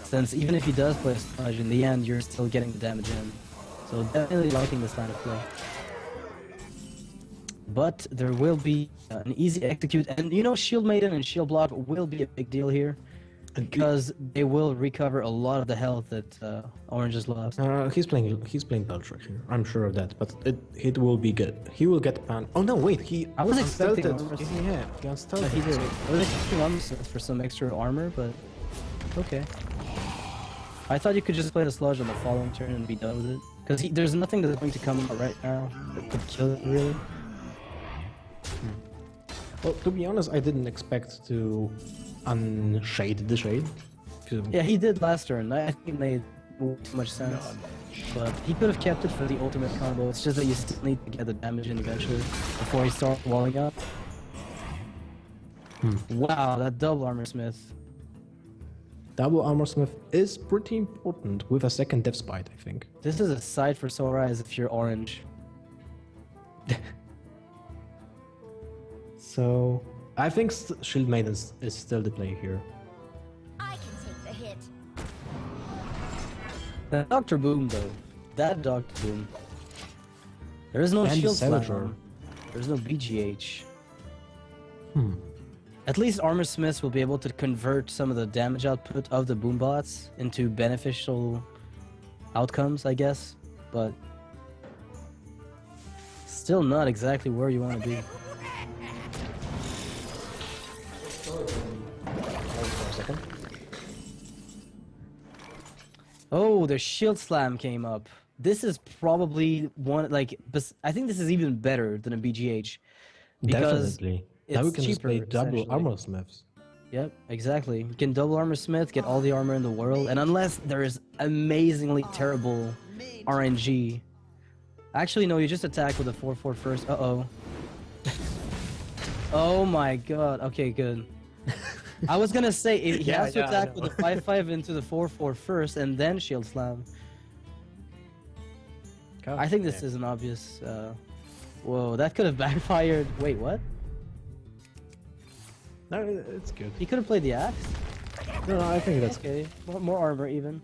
Since even if he does play a sludge, in the end, you're still getting the damage in. So definitely liking this line of play. But there will be an easy execute, and Shield Maiden and Shield Block will be a big deal here, because they will recover a lot of the health that Orange has lost.
He's playing Belcher here. I'm sure of that, but it will be good. He will get pan. Oh no, wait,
I was expecting
unstelted.
Armor Smith.
Yeah, he unstelted.
He did. I was expecting Armor Smith for some extra armor, but okay. I thought you could just play the sludge on the following turn and be done with it, because there's nothing that's going to come out right now that could kill it really.
Well, to be honest, I didn't expect to unshade the shade.
Yeah, he did last turn. I think it made too much sense. But he could have kept it for the ultimate combo. It's just that you still need to get the damage in eventually before he starts walling up. Wow, that double Armor Smith.
Double Armor Smith is pretty important with a second Death Spite, I think.
This is a sight for sore eyes if you're orange.
So, I think Shield Maiden is still the play here.
I can take the hit.
That Dr. Boom though. That Dr. Boom. There is no
And
shield
Savager.
slam. There's no BGH. At least Armor Smiths will be able to convert some of the damage output of the boom bots into beneficial outcomes, I guess. But still not exactly where you want to be. Oh, the shield slam came up. This is probably one like I think this is even better than a BGH because
Definitely. Now we
it's
can just play
cheaper
double
essentially.
armor smiths.
Yep, exactly. You can double armor smith, get all the armor in the world, and unless there is amazingly terrible RNG. Actually, no, you just attack with a 4/4 first. Uh-oh. Oh my god. Okay, good. I was gonna say he
Yeah,
has to
yeah, I
attack
know.
with a 5/5 into the 4/4 first and then shield slam. I think this is an obvious. Whoa, that could have backfired. Wait, what?
No, it's good.
He could have played the axe.
No, I think that's
Okay, more armor even.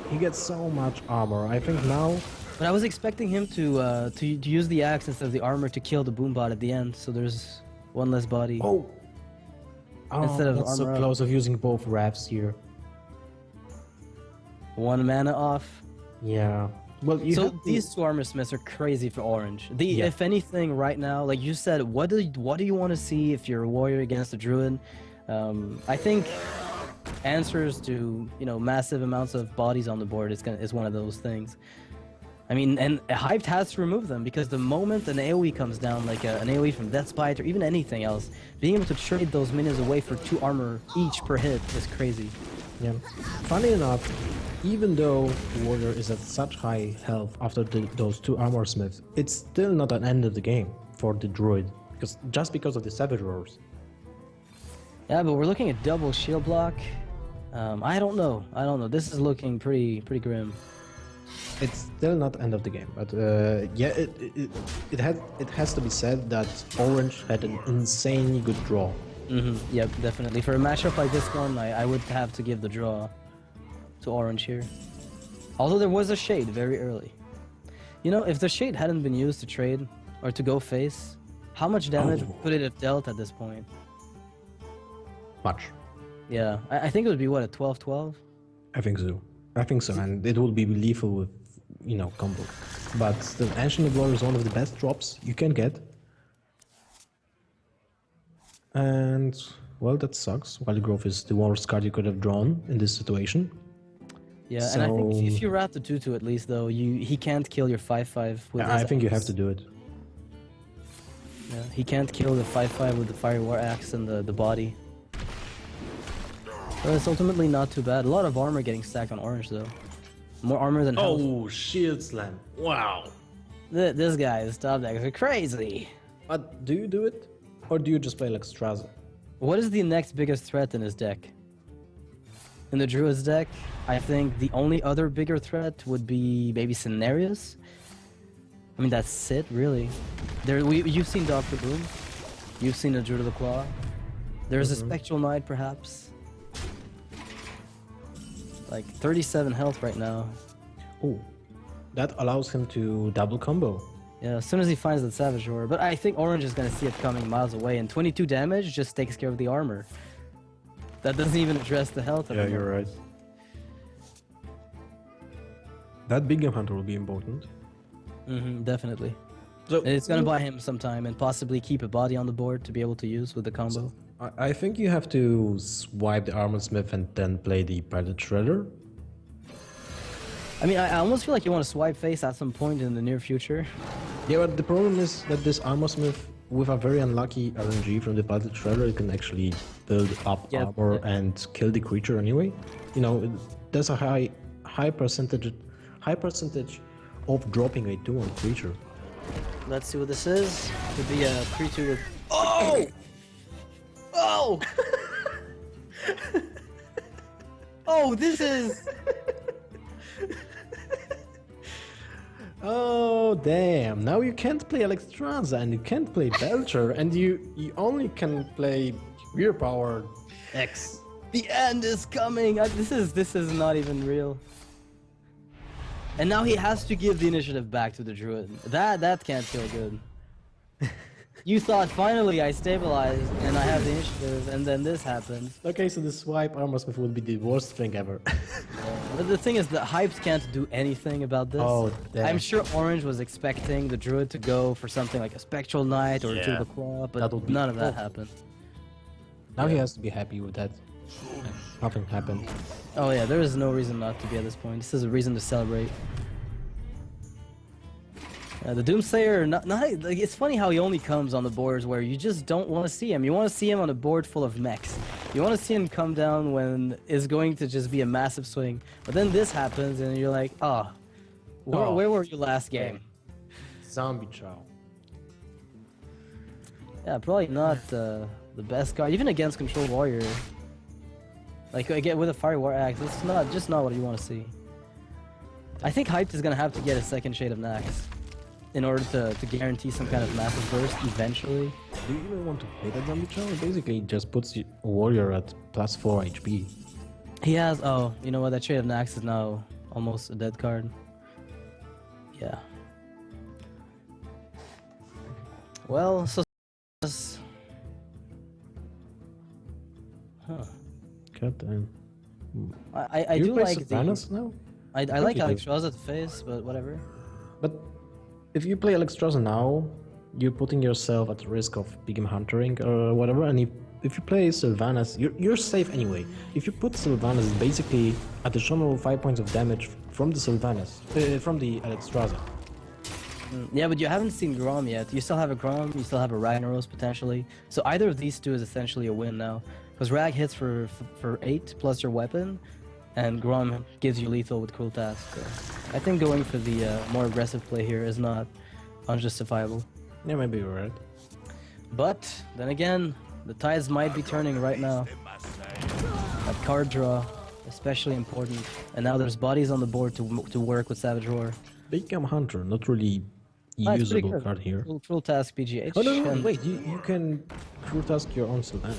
He gets so much armor. I think now.
But I was expecting him to use the axe instead of the armor to kill the boombot at the end, so there's one less body.
Oh.
Instead of
that's so
armor up.
close of using both rafts here.
One mana off.
Yeah. Well, you
So
have to-
these two armor smiths are crazy for orange.
Yeah.
If anything, right now, like you said, what do you want to see if you're a warrior against a druid? I think answers to massive amounts of bodies on the board is one of those things. I mean, and Hyped has to remove them because the moment an AoE comes down, like an AoE from Deathspite or even anything else, being able to trade those minions away for 2 armor each per hit is crazy.
Yeah. Funny enough, even though Warrior is at such high health after those 2 armor smiths, it's still not an end of the game for the druid, because of the savage roars.
Yeah, but we're looking at double shield block. I don't know. This is looking pretty grim.
It's still not end of the game, but yeah, it has to be said that Orange had an insanely good draw.
Yep, definitely. For a matchup like this one, I would have to give the draw to orange here. Although there was a shade very early. If the shade hadn't been used to trade or to go face, how much damage could it have dealt at this point?
Much.
Yeah, I think it would be what, a 12/12?
I think so, and it will be lethal with, combo. But still, Ancient of Glory is one of the best drops you can get. And, well, that sucks. Wild Growth is the worst card you could have drawn in this situation.
Yeah, and I think
So-
if you rat the 2/2 at least, though, he can't kill your 5/5 with his
I think you have
axe.
to do it.
Yeah, he can't kill the 5/5 with the Fire War Axe and the body. But it's ultimately not too bad. A lot of armor getting stacked on orange, though. More armor than health.
Shield Slam. Wow.
This guy's top decks are crazy.
But do you do it? Or do you just play like Straza?
What is the next biggest threat in his deck? In the Druid's deck, I think the only other bigger threat would be maybe Cenarius. I mean, that's it, really. You've seen Dr. Boom. You've seen the Druid of the Claw. There's a Spectral Knight, perhaps. Like 37 health right now.
Oh, that allows him to double combo.
Yeah, as soon as he finds that Savage Roar. But I think Orange is going to see it coming miles away, and 22 damage just takes care of the armor. That doesn't even address the health.
Yeah, you're right. That Big Game Hunter will be important.
Definitely.
So
And it's going to buy him some time and possibly keep a body on the board to be able to use with the combo.
I think you have to swipe the Armor Smith and then play the Pilot Shredder.
I mean, I almost feel like you want to swipe face at some point in the near future.
Yeah, but the problem is that this Armor Smith, with a very unlucky RNG from the Pilot Shredder, it can actually build up
Yep,
armor
yep.
and kill the creature anyway. There's a high percentage of dropping a 2-1 creature.
Let's see what this is. Could be a 3-2 with... Oh! Oh! Oh, this is...
Oh damn! Now you can't play Alexstrasza and you can't play Belcher and you only can play Rear Power X.
The end is coming. This is not even real. And now he has to give the initiative back to the druid. That can't feel good. You thought finally I stabilized and I have the initiative, and then this happened.
Okay, so the swipe Armor Smith would be the worst thing ever.
But the thing is, the Hypes can't do anything about this.
Oh, damn.
I'm sure Orange was expecting the druid to go for something like a Spectral Knight or a
Yeah.
Druid of the Claw,
That
but
would be
none of that
awful.
happened.
Now he has to be happy with that. Nothing happened.
Oh yeah, there is no reason not to be at this point. This is a reason to celebrate. The Doomslayer, like, it's funny how he only comes on the boards where you just don't want to see him. You want to see him on a board full of mechs. You want to see him come down when it's going to just be a massive swing. But then this happens and you're like, ah, where were you last game?
Zombie Chow.
Yeah, probably not the best card, even against Control Warrior. Like again with a Fire War Axe, it's just not what you want to see. I think Hyped is gonna have to get a second Shade of Nax in order to guarantee some kind of massive burst eventually.
Do you even want to play that Zombie Chow? It basically just puts a warrior at +4 HP.
He has, oh, you know what, that Shade of Nax is now almost a dead card. Yeah. Well, so... Huh.
God damn.
I do like
Sylvanas now?
I like Alexstrasza to face, but whatever.
But if you play Alexstrasza now, you're putting yourself at risk of Bigem Huntering or whatever, and if you play Sylvanas, you're safe anyway. If you put Sylvanas, it's basically additional 5 points of damage from the Sylvanas, from the Alexstrasza.
Yeah, but you haven't seen Grom yet. You still have a Grom, you still have a Ragnaros potentially. So either of these two is essentially a win now. Because Rag hits for 8 plus your weapon, and Grom gives you lethal with Cruel Task. So I think going for the more aggressive play here is not unjustifiable.
Yeah, maybe you're right.
But then again, the tides might be turning right now. That card draw, especially important. And now there's bodies on the board to work with Savage Roar.
Bigem Hunter, not really usable card here.
Cruel Task BGH.
Oh no, wait, you can Cruel Task your own Sylvanas.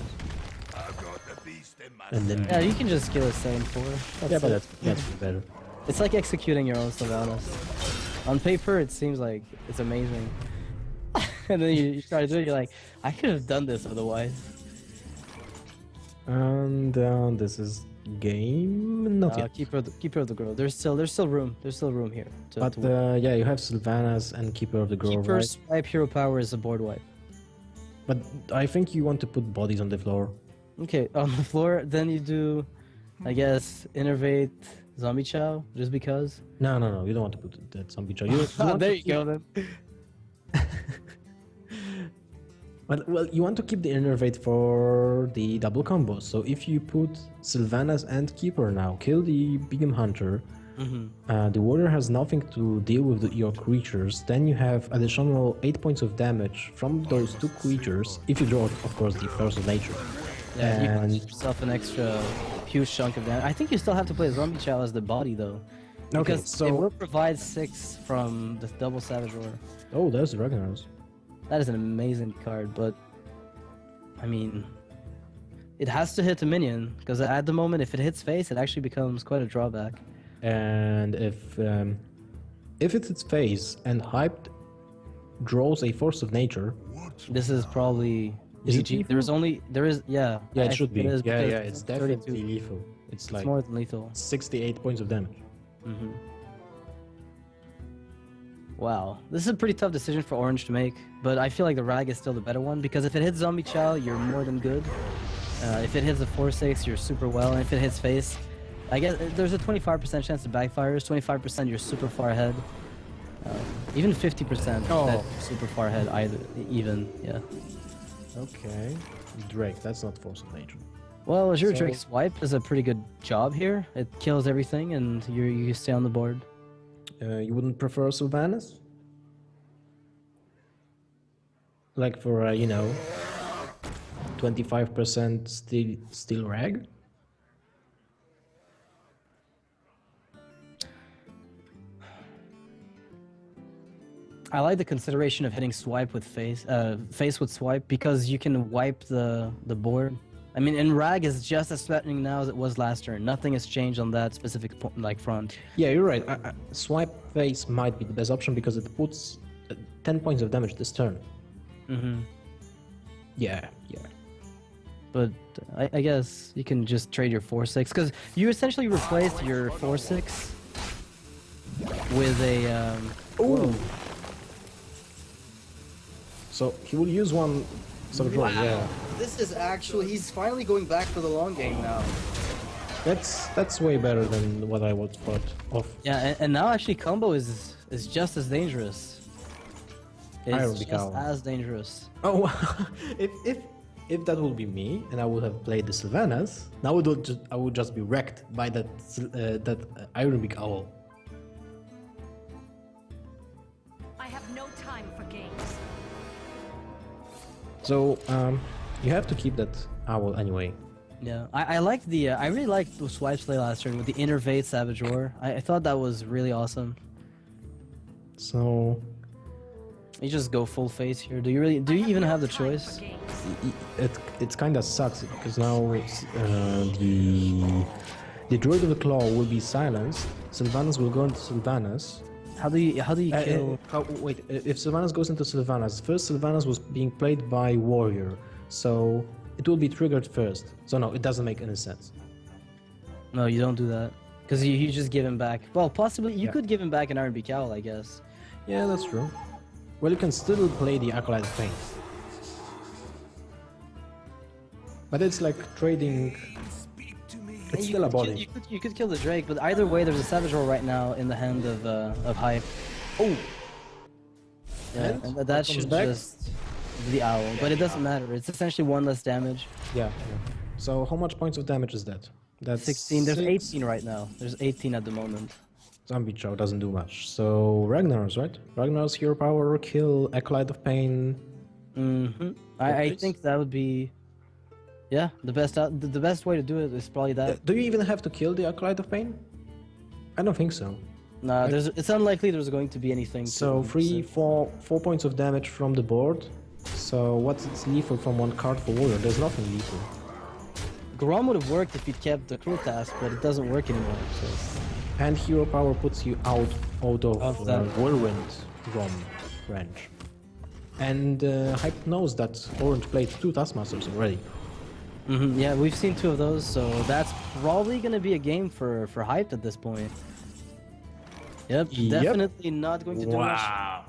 And then
Yeah, you can just kill a 7-4.
yeah, but that's better.
It's like executing your own Sylvanas. On paper, it seems like it's amazing. And then you try to do it, you're like, I could have done this otherwise.
And this is game not yet.
Keeper of the Grove. There's still room. There's still room here.
But yeah, you have Sylvanas and Keeper of the Grove,
Keeper
right?
Swipe Hero Power is a board wipe.
But I think you want to put bodies on the floor.
Okay, on the floor, then you do, I guess, Innervate Zombie Chow, just because.
No, you don't want to put that Zombie Chow.
There you go then.
Well, you want to keep the Innervate for the double combos. So if you put Sylvanas and Keeper now, kill the Bigem Hunter, the warrior has nothing to deal with your creatures, then you have additional 8 points of damage from those two creatures, if you draw, of course, the Force of Nature.
Yeah, you give yourself an extra huge chunk of damage. I think you still have to play Zombie Chow as the body, though.
Okay,
Because
so...
it will provide 6 from the double Savage Roar.
Oh, there's Ragnaros.
That is an amazing card, but I mean, it has to hit a minion because at the moment, if it hits face, it actually becomes quite a drawback.
And if it hits face and Hyped draws a Force of Nature,
This is probably
Is it
GG.
lethal?
There is, yeah.
yeah, it
I
should be.
think it is
Yeah,
because
it's
32.
definitely lethal. It's like
It's more than lethal.
68 points of damage.
Wow, this is a pretty tough decision for Orange to make, but I feel like the Rag is still the better one because if it hits Zombie Chow, you're more than good. If it hits a 4/6, you're super well, and if it hits face, I guess there's a 25% chance it backfires. 25% you're super far ahead. Even 50% that you're super far ahead. Yeah.
Okay. Drake, that's not Force of Nature.
Well, Azure
So-
Drake Swipe does a pretty good job here. It kills everything, and you stay on the board.
You wouldn't prefer Sylvanas? Like for, 25% steel rag?
I like the consideration of hitting swipe with face with swipe because you can wipe the board. I mean, and Rag is just as threatening now as it was last turn. Nothing has changed on that specific front.
Yeah, you're right. Swipe face might be the best option because it puts 10 points of damage this turn. Yeah.
But I guess you can just trade your 4/6 because you essentially replaced your 4/6 with a.
Ooh. So he will use one sort of
Wow.
yeah.
this is actually... He's finally going back for the long game now.
That's way better than what I would thought of.
Yeah, and now actually combo is just as dangerous.
Iron
It's just
Cowl.
as dangerous.
Oh, if that would be me and I would have played the Sylvanas, now I would just be wrecked by that Iron Beak Owl.
I have no time for games.
So you have to keep that owl anyway.
Yeah, I liked the I really liked the swipe play last turn with the Innervate Savage Roar. I thought that was really awesome.
So
You just go full face here. Do you even have the choice?
it kind of sucks because now the Druid of the Claw will be silenced. Sylvanas will go into Sylvanas.
How do you kill?
Wait, if Sylvanas goes into Sylvanas, first Sylvanas was being played by Warrior, so it will be triggered first. So no, it doesn't make any sense.
No, you don't do that because you just give him back. Well, possibly you could give him back an Iron Beak Owl, I guess.
Yeah, that's true. Well, you can still play the Acolyte of Pain. But it's like trading... It's still a body.
You could kill the Drake, but either way, there's a Savage Roar right now in the hand of Hype.
Oh!
Yeah, and that should just... The Owl, but it doesn't matter. It's essentially one less damage.
Yeah. So how much points of damage is that? That's
16. There's 18 right now. There's 18 at the moment.
Zombie Chow doesn't do much. So Ragnar's, right? Ragnar's hero power, kill, Acolyte of Pain.
Mm-hmm. I think that would be... Yeah, the best way to do it is probably that.
Do you even have to kill the Acolyte of Pain? I don't think so.
Nah, it's unlikely there's going to be anything.
So 4 points of damage from the board. So what's its lethal from one card for Warrior? There's nothing lethal.
Grom would have worked if he'd kept the Cruel Task, but it doesn't work anymore. So.
And hero power puts you out of Whirlwind Grom range. And Hype knows that Orange played 2 Taskmasters already.
Mm-hmm. Yeah, we've seen 2 of those, so that's probably going to be a game for Hype at this point. Yep, definitely not going to do much.
Wow.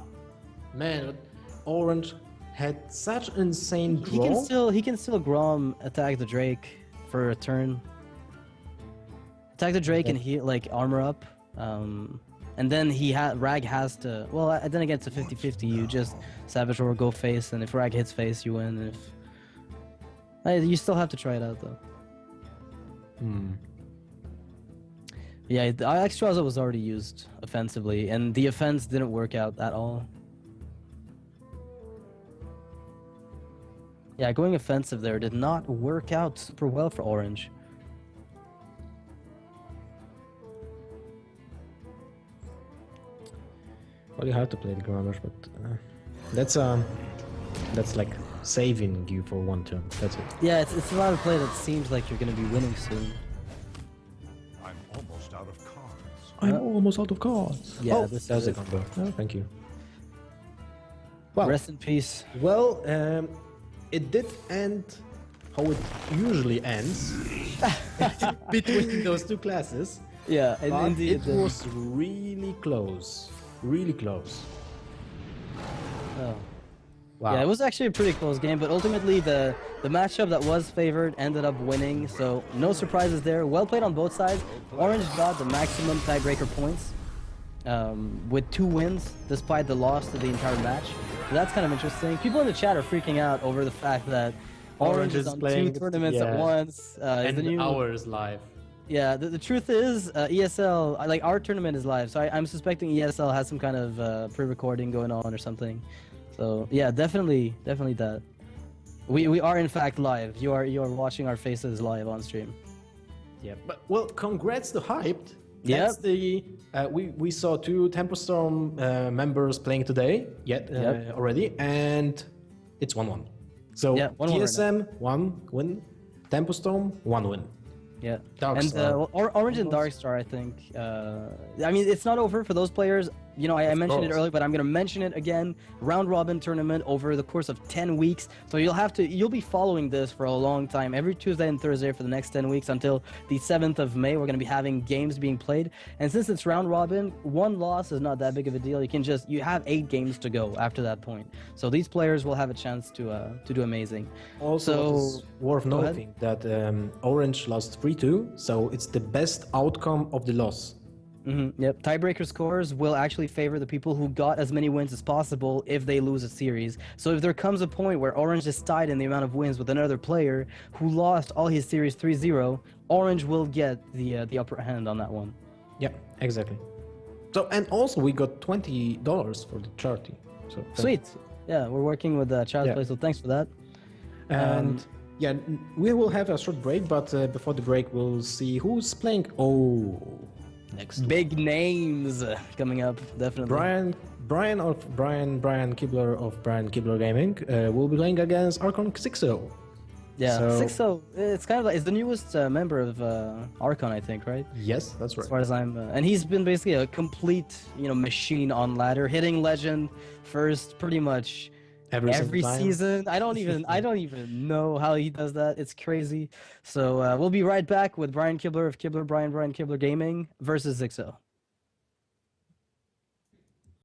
Man, Orange had such insane draw.
He can still Grom attack the Drake for a turn. Attack the Drake and heal, like armor up. And then Rag has to... Well, then again, it's a 50-50. You just Savage Roar, go face, and if Rag hits face, you win. And if... You still have to try it out, though. Yeah, the Extraza was already used offensively, and the offense didn't work out at all. Yeah, going offensive there did not work out super well for Orange.
Well, you have to play the Grommash, but that's like saving you for one turn. That's it.
Yeah, it's a lot of play that seems like you're going to be winning soon.
I'm almost out of cards.
I'm almost out of cards.
Yeah,
this is a combo. Oh, thank you.
Well, rest in peace.
Well, it did end how it usually ends between those 2 classes.
Yeah,
but
indeed.
It was really close. Really close.
Oh.
Wow.
Yeah, it was actually a pretty close game, but ultimately the matchup that was favored ended up winning, so no surprises there. Well played on both sides. Orange got the maximum tiebreaker points with 2 wins, despite the loss to the entire match. So that's kind of interesting. People in the chat are freaking out over the fact that Orange is on
playing
2 tournaments at once.
And ours live.
Yeah, the truth is, ESL, like our tournament is live, so I'm suspecting ESL has some kind of pre-recording going on or something. So yeah, definitely that. We are in fact live. You are watching our faces live on stream.
Yeah, but well, congrats to Hyped.
Yeah.
That's the we saw 2 Tempo Storm members playing today already, and it's 1-1. So
yeah, 1-1
TSM 1 win, Tempo Storm 1 win.
Yeah. And
Darkstar.
Orange and Darkstar, I think. I mean, it's not over for those players. You know, I mentioned it
course.
earlier, but I'm gonna mention it again. Round robin tournament over the course of 10 weeks. So you'll be following this for a long time. Every Tuesday and Thursday for the next 10 weeks until the 7th of May. We're gonna be having games being played. And since it's round robin, one loss is not that big of a deal. You have 8 games to go after that point. So these players will have a chance to do amazing.
Also,
So-
it's worth
Go ahead.
noting that Orange lost 3-2, so it's the best outcome of the loss.
Yep. Tiebreaker scores will actually favor the people who got as many wins as possible if they lose a series. So if there comes a point where Orange is tied in the amount of wins with another player who lost all his series 3-0, Orange will get the upper hand on that one.
Yeah, exactly. So, and also we got $20 for the charity. So
Sweet. Yeah, we're working with Child's
Yeah.
Play, so thanks for that.
And yeah, we will have a short break, but before the break, we'll see who's playing. Oh, next
Big names coming up, definitely.
Brian Kibler of Brian Kibler Gaming will be playing against Archon 6-0.
Yeah,
So-
6-0. It's kind of like, it's the newest member of Archon, I think, right?
Yes, that's
As
right.
far as and he's been basically a complete, machine on ladder, hitting legend first, pretty much
Every single
every
time.
season. I don't even know how he does that. It's crazy. So we'll be right back with Brian Kibler of Brian Kibler Gaming versus 6-0.